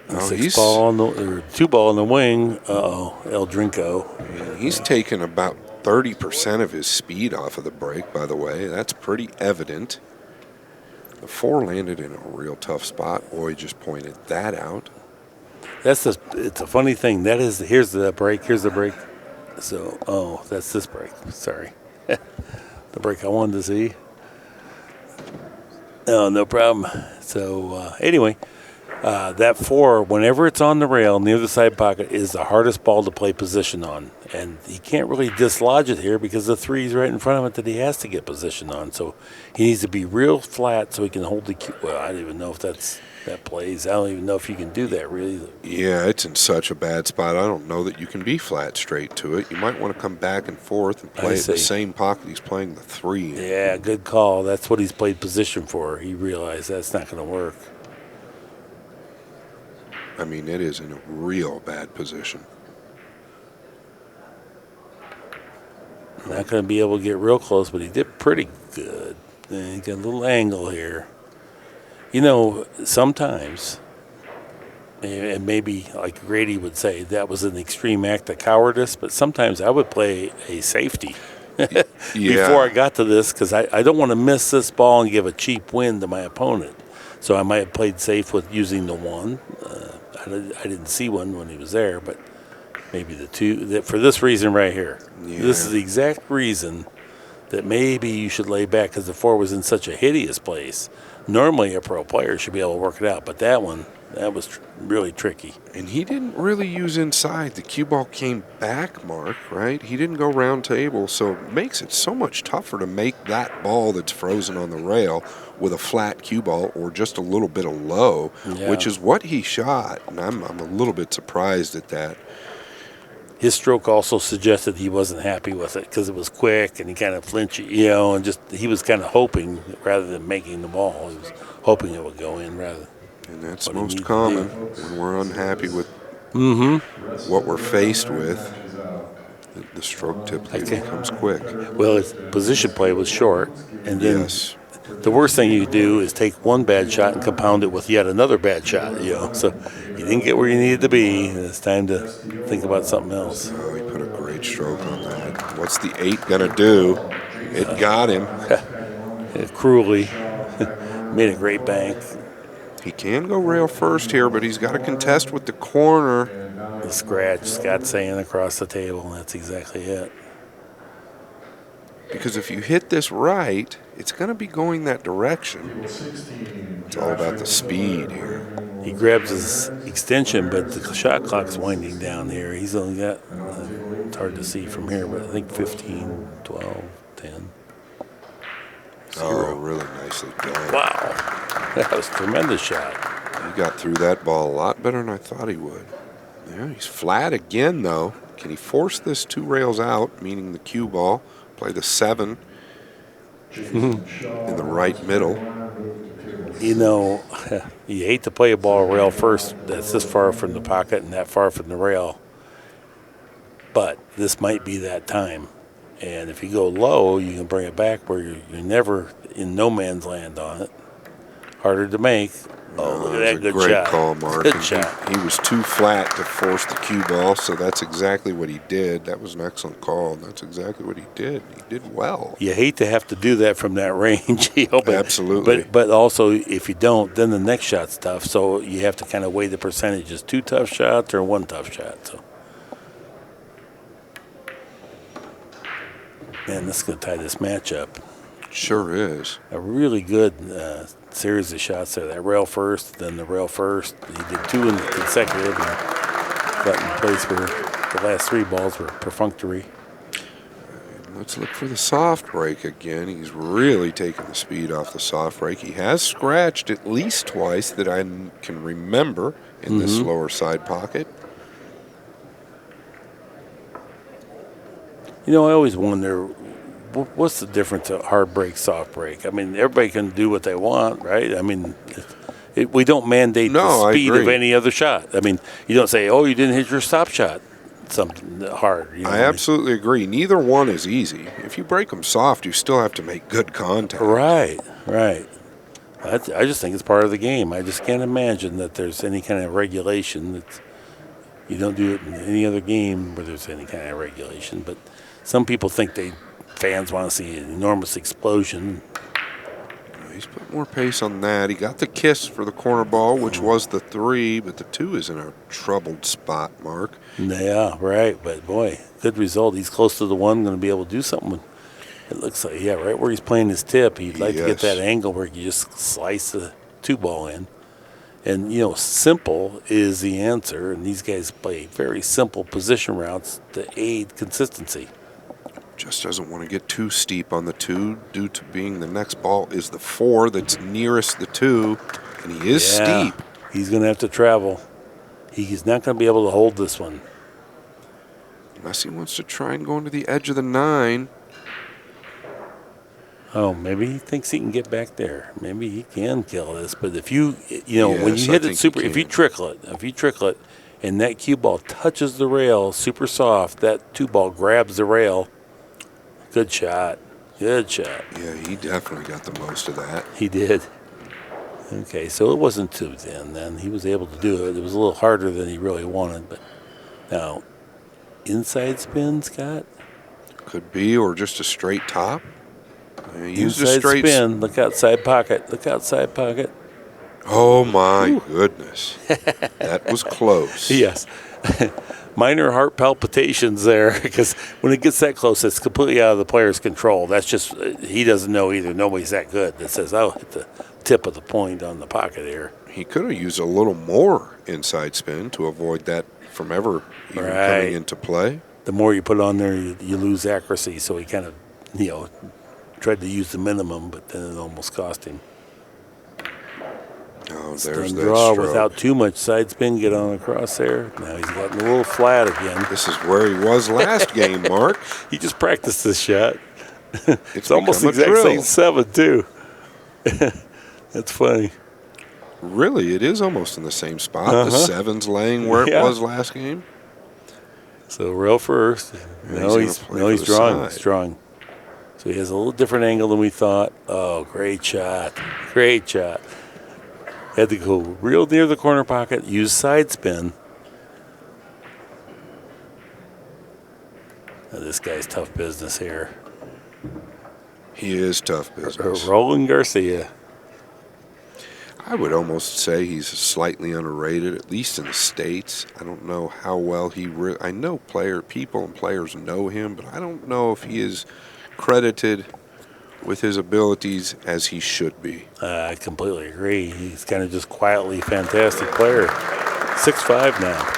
Oh, 6 ball on the, or 2 ball in the wing. El Drinko. He's taken about 30% of his speed off of the break, by the way. That's pretty evident. The 4 landed in a real tough spot. Oi just pointed that out. It's a funny thing. Here's the break. Here's the break. So, that's this break. Sorry. The break I wanted to see. No problem. So, anyway, that 4, whenever it's on the rail near the side pocket, is the hardest ball to play position on. And he can't really dislodge it here because the 3's right in front of it that he has to get position on. So he needs to be real flat so he can hold the cue. Well, I don't even know if that plays. I don't even know if you can do that, really. Yeah, it's in such a bad spot. I don't know that you can be flat straight to it. You might want to come back and forth and play it in the same pocket he's playing the 3 in. Yeah, good call. That's what he's played position for. He realized that's not going to work. I mean, it is in a real bad position. Not going to be able to get real close, but he did pretty good. He got a little angle here. You know, sometimes, and maybe like Grady would say, that was an extreme act of cowardice, but sometimes I would play a safety before I got to this because I don't want to miss this ball and give a cheap win to my opponent. So I might have played safe with using the 1. I didn't see one when he was there, but maybe the 2. For this reason right here. Yeah. This is the exact reason that maybe you should lay back because the 4 was in such a hideous place. Normally a pro player should be able to work it out, but that was really tricky. And he didn't really use inside. The cue ball came back, Mark, right? He didn't go round table, so it makes it so much tougher to make that ball that's frozen on the rail with a flat cue ball or just a little bit of low, which is what he shot. And I'm a little bit surprised at that. His stroke also suggested he wasn't happy with it because it was quick and he kind of flinched, and just he was kind of hoping rather than making the ball. He was hoping it would go in rather. And that's most common when we're unhappy with what we're faced with. The stroke typically becomes quick. Well, his position play was short, and then the worst thing you do is take one bad shot and compound it with yet another bad shot. So you didn't get where you needed to be. And it's time to think about something else. Oh, he put a great stroke on that. What's the 8 gonna do? It got him. Cruelly made a great bank. He can go rail first here, but he's got to contest with the corner. The scratch, Scott saying across the table. That's exactly it. Because if you hit this right, it's going to be going that direction. It's all about the speed here. he grabs his extension, but the shot clock's winding down here. He's only got, it's hard to see from here, but I think 15, 12, 10. Oh, really nicely done. Wow. That was a tremendous shot. He got through that ball a lot better than I thought he would. Yeah, he's flat again, though. Can he force this 2 rails out, meaning the cue ball, play the 7 in the right middle? You know, you hate to play a ball rail first that's this far from the pocket and that far from the rail. But this might be that time. And if you go low, you can bring it back where you're never in no man's land on it. Harder to make. Oh, look at that good shot. Great call, Mark. Good shot. He was too flat to force the cue ball, so that's exactly what he did. That was an excellent call, and that's exactly what he did. He did well. You hate to have to do that from that range. But, Absolutely. But also, if you don't, then the next shot's tough. So you have to kind of weigh the percentages. 2 tough shots or 1 tough shot. So, man, this is going to tie this match up. Sure is. A really good series of shots there. That rail first, then the rail first. He did 2 in consecutive and got in place where the last 3 balls were perfunctory. Let's look for the soft break again. He's really taken the speed off the soft break. He has scratched at least twice that I can remember in this lower side pocket. You know, I always wonder, what's the difference of hard break, soft break? I mean, everybody can do what they want, right? I mean, we don't mandate the speed of any other shot. I mean, you don't say, oh, you didn't hit your stop shot, something hard. You know I absolutely agree. Neither one is easy. If you break them soft, you still have to make good contact. Right. I just think it's part of the game. I just can't imagine that there's any kind of regulation. That you don't do it in any other game where there's any kind of regulation. But some people think fans want to see an enormous explosion. He's put more pace on that. He got the kiss for the corner ball, which was the 3, but the 2 is in a troubled spot, Mark. Yeah, right. But, boy, good result. He's close to the 1, going to be able to do something. It looks like, yeah, right where he's playing his tip, he'd like to get that angle where you just slice the 2 ball in. And, you know, simple is the answer, and these guys play very simple position routes to aid consistency. Just doesn't want to get too steep on the 2 due to being the next ball is the 4 that's nearest the 2, and he is steep. He's going to have to travel. He's not going to be able to hold this one. Unless he wants to try and go into the edge of the 9. Oh, maybe he thinks he can get back there. Maybe he can kill this. But if when you hit it super, if you trickle it, and that cue ball touches the rail super soft, that 2 ball grabs the rail. Good shot. Yeah, he definitely got the most of that. He did. Okay, so it wasn't too thin then. He was able to do it. It was a little harder than he really wanted. But now, inside spin, Scott? Could be, or just a straight top. Inside a straight spin. Look outside pocket. Oh, my goodness. That was close. Yes. Minor heart palpitations there because when it gets that close, it's completely out of the player's control. That's just, he doesn't know either. Nobody's that good that says, oh, hit the tip of the point on the pocket here. He could have used a little more inside spin to avoid that from ever even coming into play. The more you put on there, you lose accuracy. So he kind of, tried to use the minimum, but then it almost cost him. Oh, there's that draw stroke. Without too much side spin, get on across there. Now he's gotten a little flat again. This is where he was last game, Mark. He just practiced this shot. It's almost the exact same 7, too. That's funny. Really, it is almost in the same spot. The 7's laying where it was last game. So rail first. He's drawing. He's drawing. So he has a little different angle than we thought. Oh, great shot. Had to go real near the corner pocket, use side spin. Now, this guy's tough business here. He is tough business. Roland Garcia. I would almost say he's slightly underrated, at least in the States. I don't know how well I know people and players know him, but I don't know if he is credited with his abilities as he should be. I completely agree. He's kind of just quietly fantastic player. 6'5" now.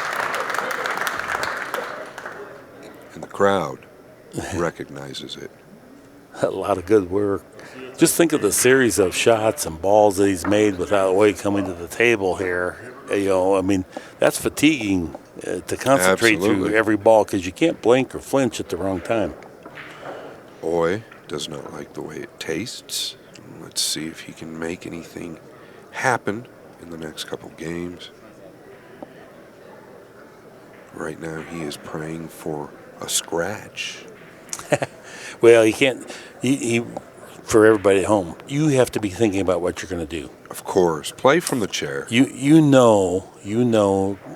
And the crowd recognizes it. A lot of good work. Just think of the series of shots and balls that he's made without Oi coming to the table here. I mean, that's fatiguing to concentrate Absolutely. through every ball because you can't blink or flinch at the wrong time. Oi does not like the way it tastes. Let's see if he can make anything happen in the next couple games. Right now, he is praying for a scratch. Well, he can't. He for everybody at home, you have to be thinking about what you're going to do. Of course, play from the chair. You know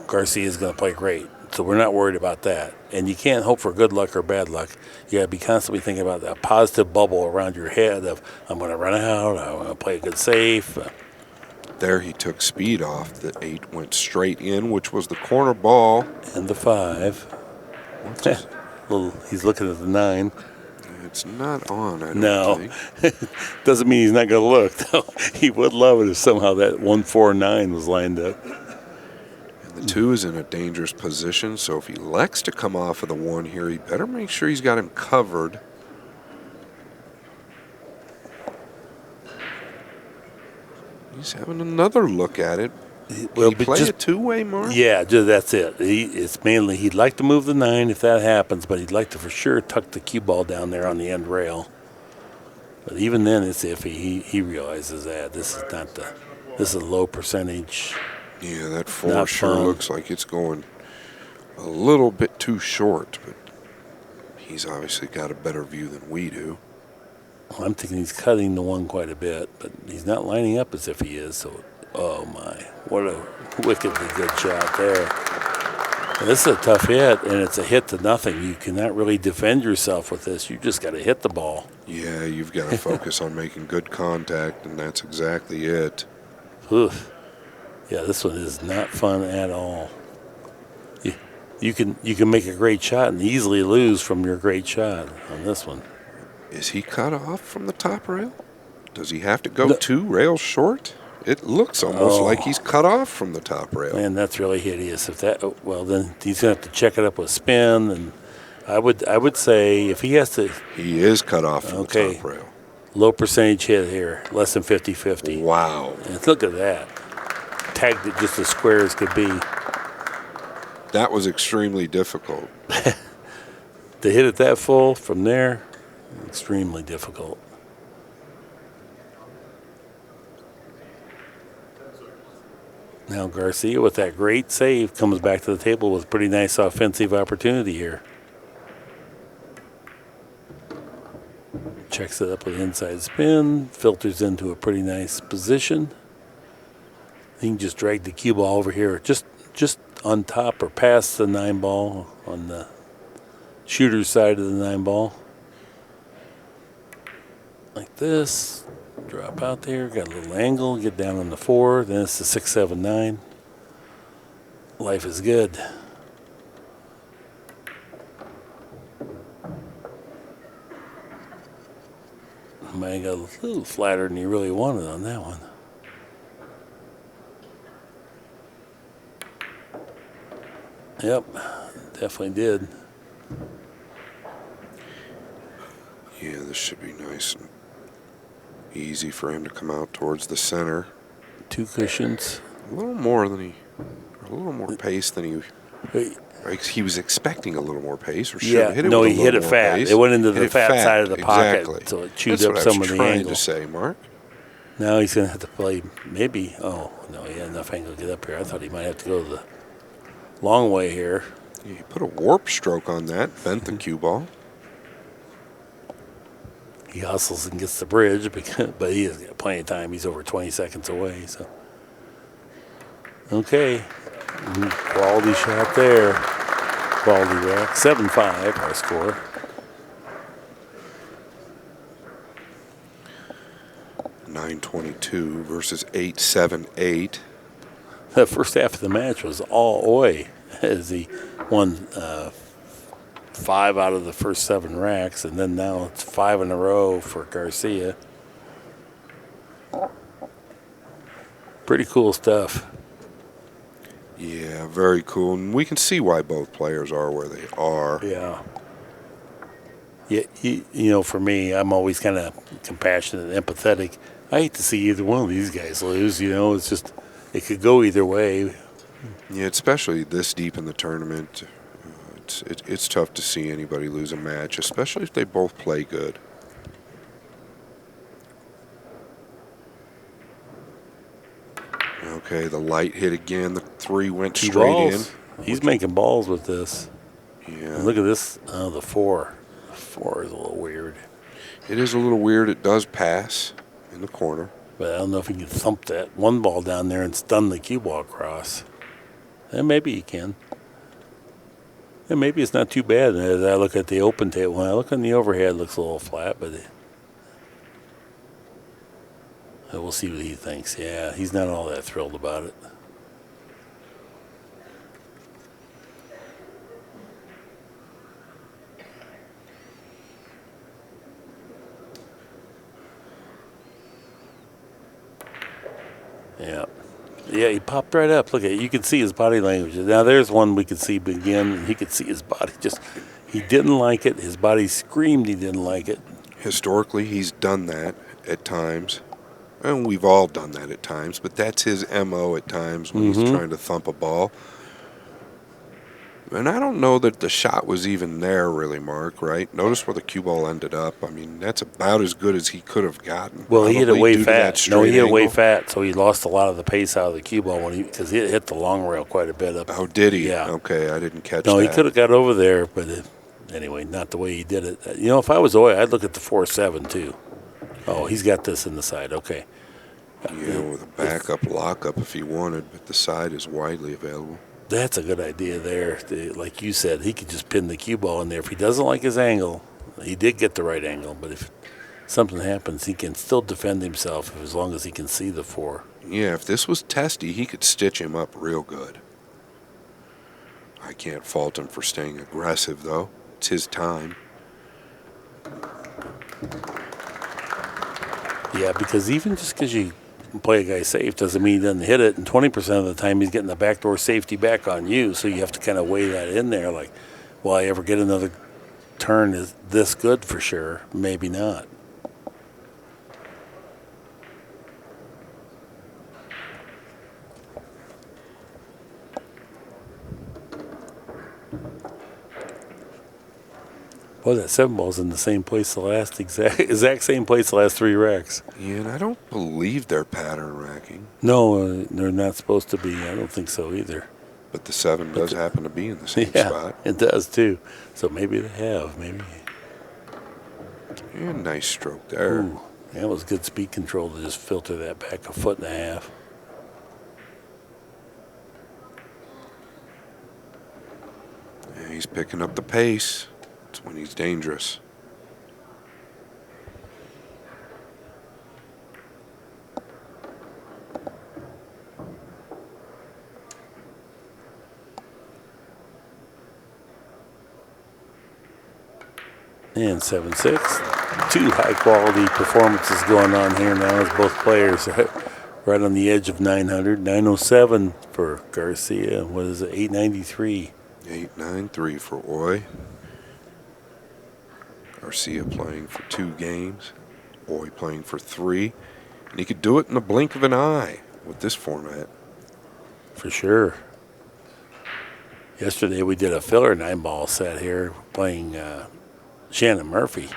Garcia is going to play great, so we're not worried about that. And you can't hope for good luck or bad luck. You got to be constantly thinking about that positive bubble around your head of I'm going to run out, I'm going to play a good safe. There he took speed off. The 8 went straight in, which was the corner ball. And the 5. He's looking at the 9. It's not on, I don't No. think. Doesn't mean he's not going to look, though. He would love it if somehow that 1-4-9 was lined up. And the 2 is in a dangerous position, so if he elects to come off of the 1 here, he better make sure he's got him covered. He's having another look at it. Will he play a two-way, Mark? Yeah, that's it. It's mainly he'd like to move the 9 if that happens, but he'd like to for sure tuck the cue ball down there on the end rail. But even then, it's iffy. He realizes that this is a low percentage. Yeah, that 4 sure looks like it's going a little bit too short, but he's obviously got a better view than we do. I'm thinking he's cutting the 1 quite a bit, but he's not lining up as if he is. So, oh my, what a wickedly good shot there. And this is a tough hit, and it's a hit to nothing. You cannot really defend yourself with this. You just got to hit the ball. Yeah, you've got to focus on making good contact, and that's exactly it. Oof. Yeah, this one is not fun at all. You can make a great shot and easily lose from your great shot on this one. Is he cut off from the top rail? Does he have to go 2 rails short? It looks almost like he's cut off from the top rail. Man, that's really hideous. Then he's gonna have to check it up with spin, and I would say if he has to, he is cut off from the top rail. Low percentage hit here, less than 50-50. Wow! And look at that, tagged it just as square as could be. That was extremely difficult. To hit it that full from there, extremely difficult. Now Garcia, with that great save, comes back to the table with a pretty nice offensive opportunity here. Checks it up with inside spin, filters into a pretty nice position. He can just drag the cue ball over here, just on top or past the 9 ball on the shooter's side of the 9 ball. Like this. Drop out there, got a little angle, get down on the 4, then it's the 6, 7, 9. Life is good. Might have got a little flatter than you really wanted on that one. Yep, definitely did. Yeah, this should be nice and easy for him to come out towards the center. 2 cushions. A little more pace than he was expecting. A little more pace, or should have hit it. No, with he hit it fat. Pace. It went into the fat side of the pocket, exactly. So it chewed That's up some of the angle. That's what I was trying to say, Mark. Now he's going to have to play maybe. Oh no, he had enough angle to get up here. I thought he might have to go the long way here. Yeah, he put a warp stroke on that, bent the cue ball. He hustles and gets the bridge, but he has got plenty of time. He's over 20 seconds away. So, okay, quality shot there. Quality rack. 7-5 our score. .922 versus 878. The first half of the match was all Oi as he won 5 out of the first 7 racks, and then now it's 5 in a row for Garcia. Pretty cool stuff. Yeah, very cool. And we can see why both players are where they are. Yeah. Yeah, you know, for me, I'm always kind of compassionate and empathetic. I hate to see either one of these guys lose. You know, it's just, it could go either way. Yeah, especially this deep in the tournament. It's tough to see anybody lose a match, especially if they both play good. Okay, the light hit again. The 3 went straight in. He's making balls with this. Yeah. And look at this. Oh, the 4. The 4 is a little weird. It is a little weird. It does pass in the corner. But I don't know if he can thump that one ball down there and stun the cue ball across. And maybe he can. And maybe it's not too bad. As I look at the open table, when I look on the overhead, it looks a little flat, but we'll see what he thinks. Yeah, he's not all that thrilled about it. Yeah. Yeah, he popped right up. Look at it. You can see his body language. Now, there's one we could see begin, and he could see his body just, he didn't like it. His body screamed he didn't like it. Historically, he's done that at times. And we've all done that at times, but that's his MO at times when he's trying to thump a ball. And I don't know that the shot was even there, really, Mark, right? Notice where the cue ball ended up. I mean, that's about as good as he could have gotten. Well, he hit it way due to that fat. No, he hit it way angle. fat, so he lost a lot of the pace out of the cue ball because he hit the long rail quite a bit up. Oh, did he? Yeah. Okay, I didn't catch No, that. he could have got over there, but anyway, not the way he did it. You know, if I was Oi, I'd look at the 4-7 too. Oh, he's got this in the side. Okay. Yeah, with a backup lockup if he wanted, but the side is widely available. That's a good idea there. Like you said, he could just pin the cue ball in there. If he doesn't like his angle, he did get the right angle, but if something happens, he can still defend himself as long as he can see the 4. Yeah, if this was testy, he could stitch him up real good. I can't fault him for staying aggressive, though. It's his time. Yeah, because even just because you play a guy safe doesn't mean he doesn't hit it, and 20% of the time he's getting the backdoor safety back on you, so you have to kind of weigh that in there, like, will I ever get another turn is this good for sure? Maybe not. Boy, that 7 ball's in the same place the last exact same place the last 3 racks. Yeah, and I don't believe they're pattern racking. No, they're not supposed to be. I don't think so either. But the 7 does happen to be in the same Yeah, spot. it does too. So maybe they have. Maybe. Yeah, nice stroke there. Ooh, that was good speed control to just filter that back 1.5 feet. Yeah, he's picking up the pace. That's when he's dangerous. And 7-6. 2 high-quality performances going on here now as both players right on the edge of 900. 907 for Garcia. What is it? 893. 8-9-3 for Oi. Garcia playing for 2 games. Oi playing for 3. And he could do it in the blink of an eye with this format. For sure. Yesterday we did a filler 9-ball set here playing Shannon Murphy.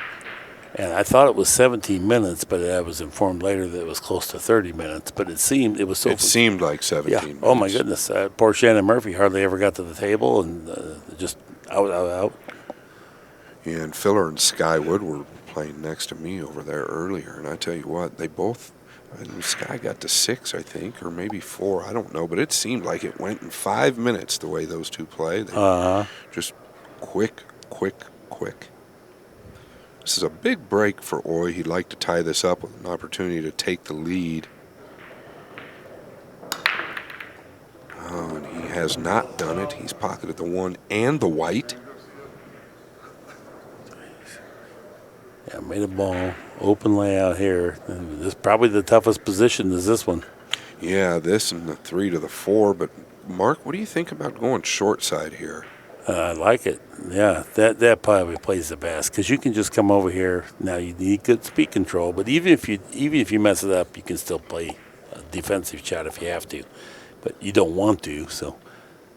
And I thought it was 17 minutes, but I was informed later that it was close to 30 minutes. But it seemed like 17 yeah. minutes. Oh, my goodness. Poor Shannon Murphy hardly ever got to the table and just out. Yeah, and Filler and Skywood were playing next to me over there earlier. And I tell you what, they both, Sky got to 6, I think, or maybe 4. I don't know. But it seemed like it went in 5 minutes the way those two played. Just quick. This is a big break for Oi. He'd like to tie this up with an opportunity to take the lead. Oh, and he has not done it. He's pocketed the 1 and the white. Yeah, made a ball. Open layout here. This is probably the toughest position is this one. Yeah, this and the 3 to the 4. But, Mark, what do you think about going short side here? I like it. Yeah, that probably plays the best because you can just come over here. Now you need good speed control, but even if you mess it up, you can still play a defensive shot if you have to, but you don't want to. So,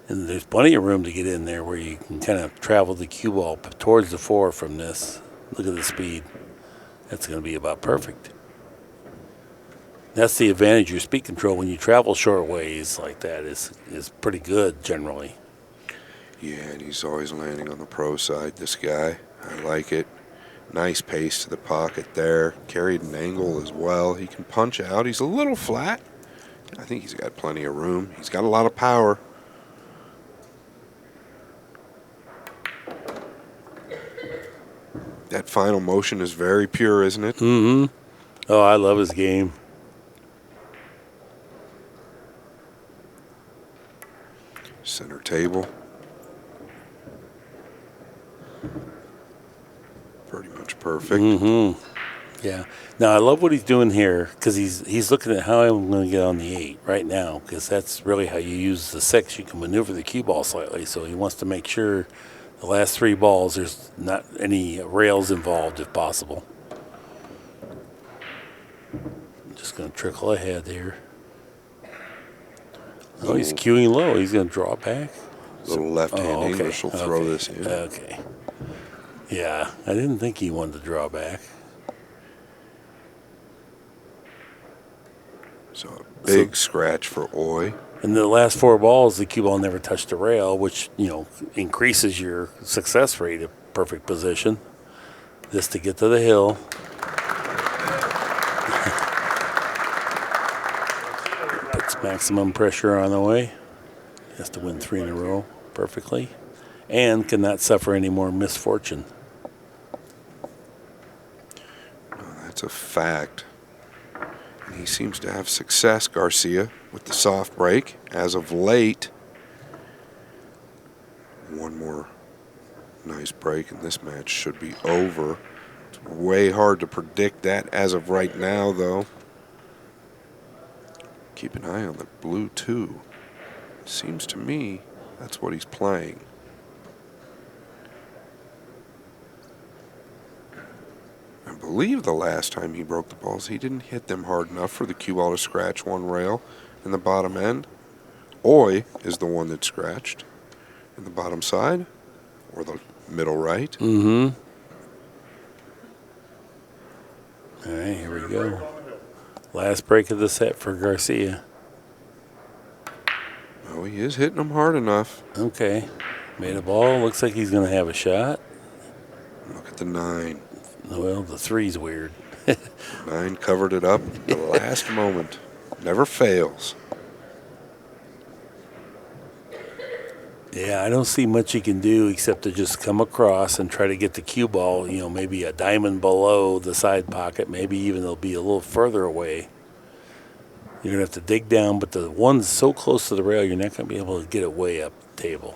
and there's plenty of room to get in there where you can kind of travel the cue ball towards the 4 from this. Look at the speed. That's going to be about perfect. That's the advantage of your speed control when you travel short ways like that is pretty good generally. Yeah, and he's always landing on the pro side, this guy. I like it. Nice pace to the pocket there. Carried an angle as well. He can punch out. He's a little flat. I think he's got plenty of room. He's got a lot of power. That final motion is very pure, isn't it? Mm-hmm. Oh, I love his game. Center table. Pretty much perfect. Mm-hmm. Yeah. Now I love what he's doing here because he's looking at how I'm going to get on the 8 right now because that's really how you use the 6. You can maneuver the cue ball slightly. So he wants to make sure the last 3 balls there's not any rails involved if possible. I'm just going to trickle ahead here. Oh, he's cueing low. He's going to draw back. Little left-hand English will throw this in. Okay. Yeah, I didn't think he wanted to draw back. So a big scratch for Oi. In the last 4 balls, the cue ball never touched the rail, which, increases your success rate at perfect position. This to get to the hill. Puts maximum pressure on the way. Has to win 3 in a row perfectly. And cannot suffer any more misfortune. That's a fact. And he seems to have success, Garcia, with the soft break as of late. One more nice break and this match should be over. It's way hard to predict that as of right now, though. Keep an eye on the blue, too. It seems to me that's what he's playing. I believe the last time he broke the balls, he didn't hit them hard enough for the cue ball to scratch one rail in the bottom end. Oi is the one that scratched in the bottom side or the middle right. Mm-hmm. All right, here we go. Last break of the set for Garcia. Oh, he is hitting them hard enough. Okay. Made a ball. Looks like he's going to have a shot. Look at the 9. Well, the 3's weird. 9 covered it up at the last moment. Never fails. Yeah, I don't see much he can do except to just come across and try to get the cue ball, maybe a diamond below the side pocket. Maybe even it'll be a little further away. You're going to have to dig down, but the one's so close to the rail, you're not going to be able to get it way up the table.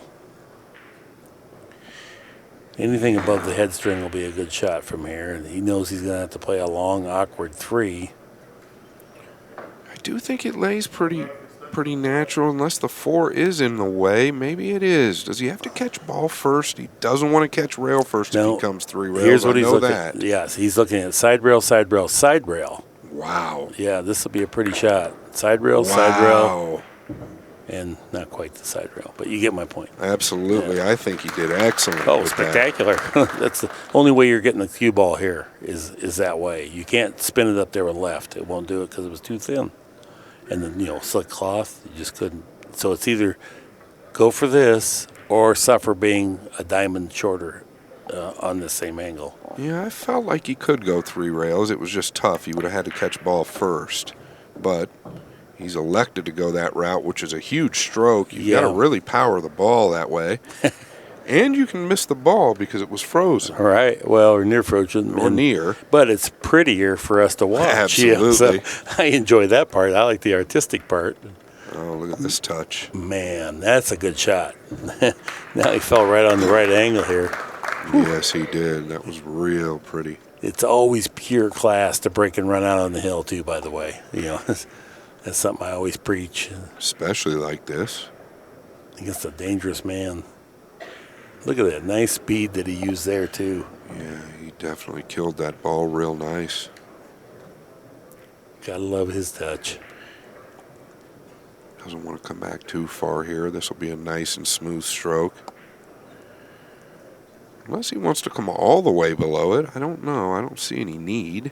Anything above the head string will be a good shot from here. And he knows he's going to have to play a long, awkward 3. I do think it lays pretty natural unless the 4 is in the way. Maybe it is. Does he have to catch ball first? He doesn't want to catch rail first if he comes 3 rails. Here's what he's looking at. Yes, he's looking at side rail, side rail, side rail. Wow. Yeah, this will be a pretty shot. Side rail, side rail. And not quite the side rail, but you get my point. Absolutely. Yeah. I think he did excellent. Oh, spectacular. That's the only way you're getting the cue ball here is that way. You can't spin it up there with left. It won't do it because it was too thin. And then, slick cloth, you just couldn't. So it's either go for this or suffer being a diamond shorter on the same angle. Yeah, I felt like he could go 3 rails. It was just tough. He would have had to catch ball first. But he's elected to go that route, which is a huge stroke. You've got to really power the ball that way. And you can miss the ball because it was frozen. All right. Well, or near frozen. Or near. But it's prettier for us to watch. Absolutely. Yeah, so I enjoy that part. I like the artistic part. Oh, look at this touch. Man, that's a good shot. Now he fell right on the right angle here. Yes, he did. That was real pretty. It's always pure class to break and run out on the hill, too, by the way. That's something I always preach. Especially like this. Against a dangerous man. Look at that nice speed that he used there, too. Yeah, he definitely killed that ball real nice. Gotta love his touch. Doesn't want to come back too far here. This will be a nice and smooth stroke. Unless he wants to come all the way below it. I don't know. I don't see any need.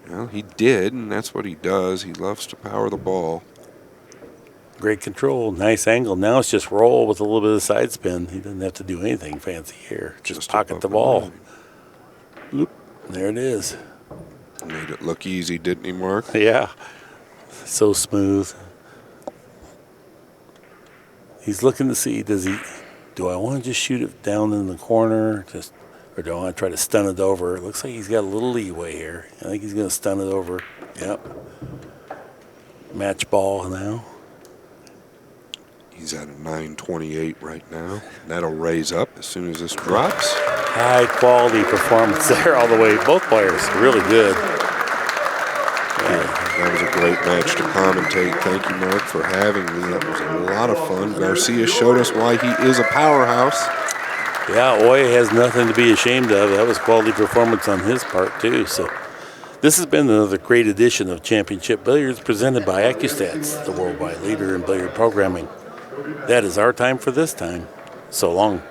Well, he did, and that's what he does. He loves to power the ball. Great control, nice angle. Now it's just roll with a little bit of side spin. He doesn't have to do anything fancy here. Just pocket the ball. Bloop. There it is. Made it look easy, didn't he, Mark? Yeah. So smooth. He's looking to see, do I want to just shoot it down in the corner, or do I want to try to stun it over? It looks like he's got a little leeway here. I think he's going to stun it over. Yep. Match ball now. He's at a 928 right now. That'll raise up as soon as this drops. High quality performance there all the way. Both players really good. That was a great match to commentate. Thank you, Mark, for having me. That was a lot of fun. Garcia showed us why he is a powerhouse. Yeah, Oi has nothing to be ashamed of. That was quality performance on his part, too. So this has been another great edition of Championship Billiards presented by ACCUSTATS, the worldwide leader in billiard programming. That is our time for this time. So long.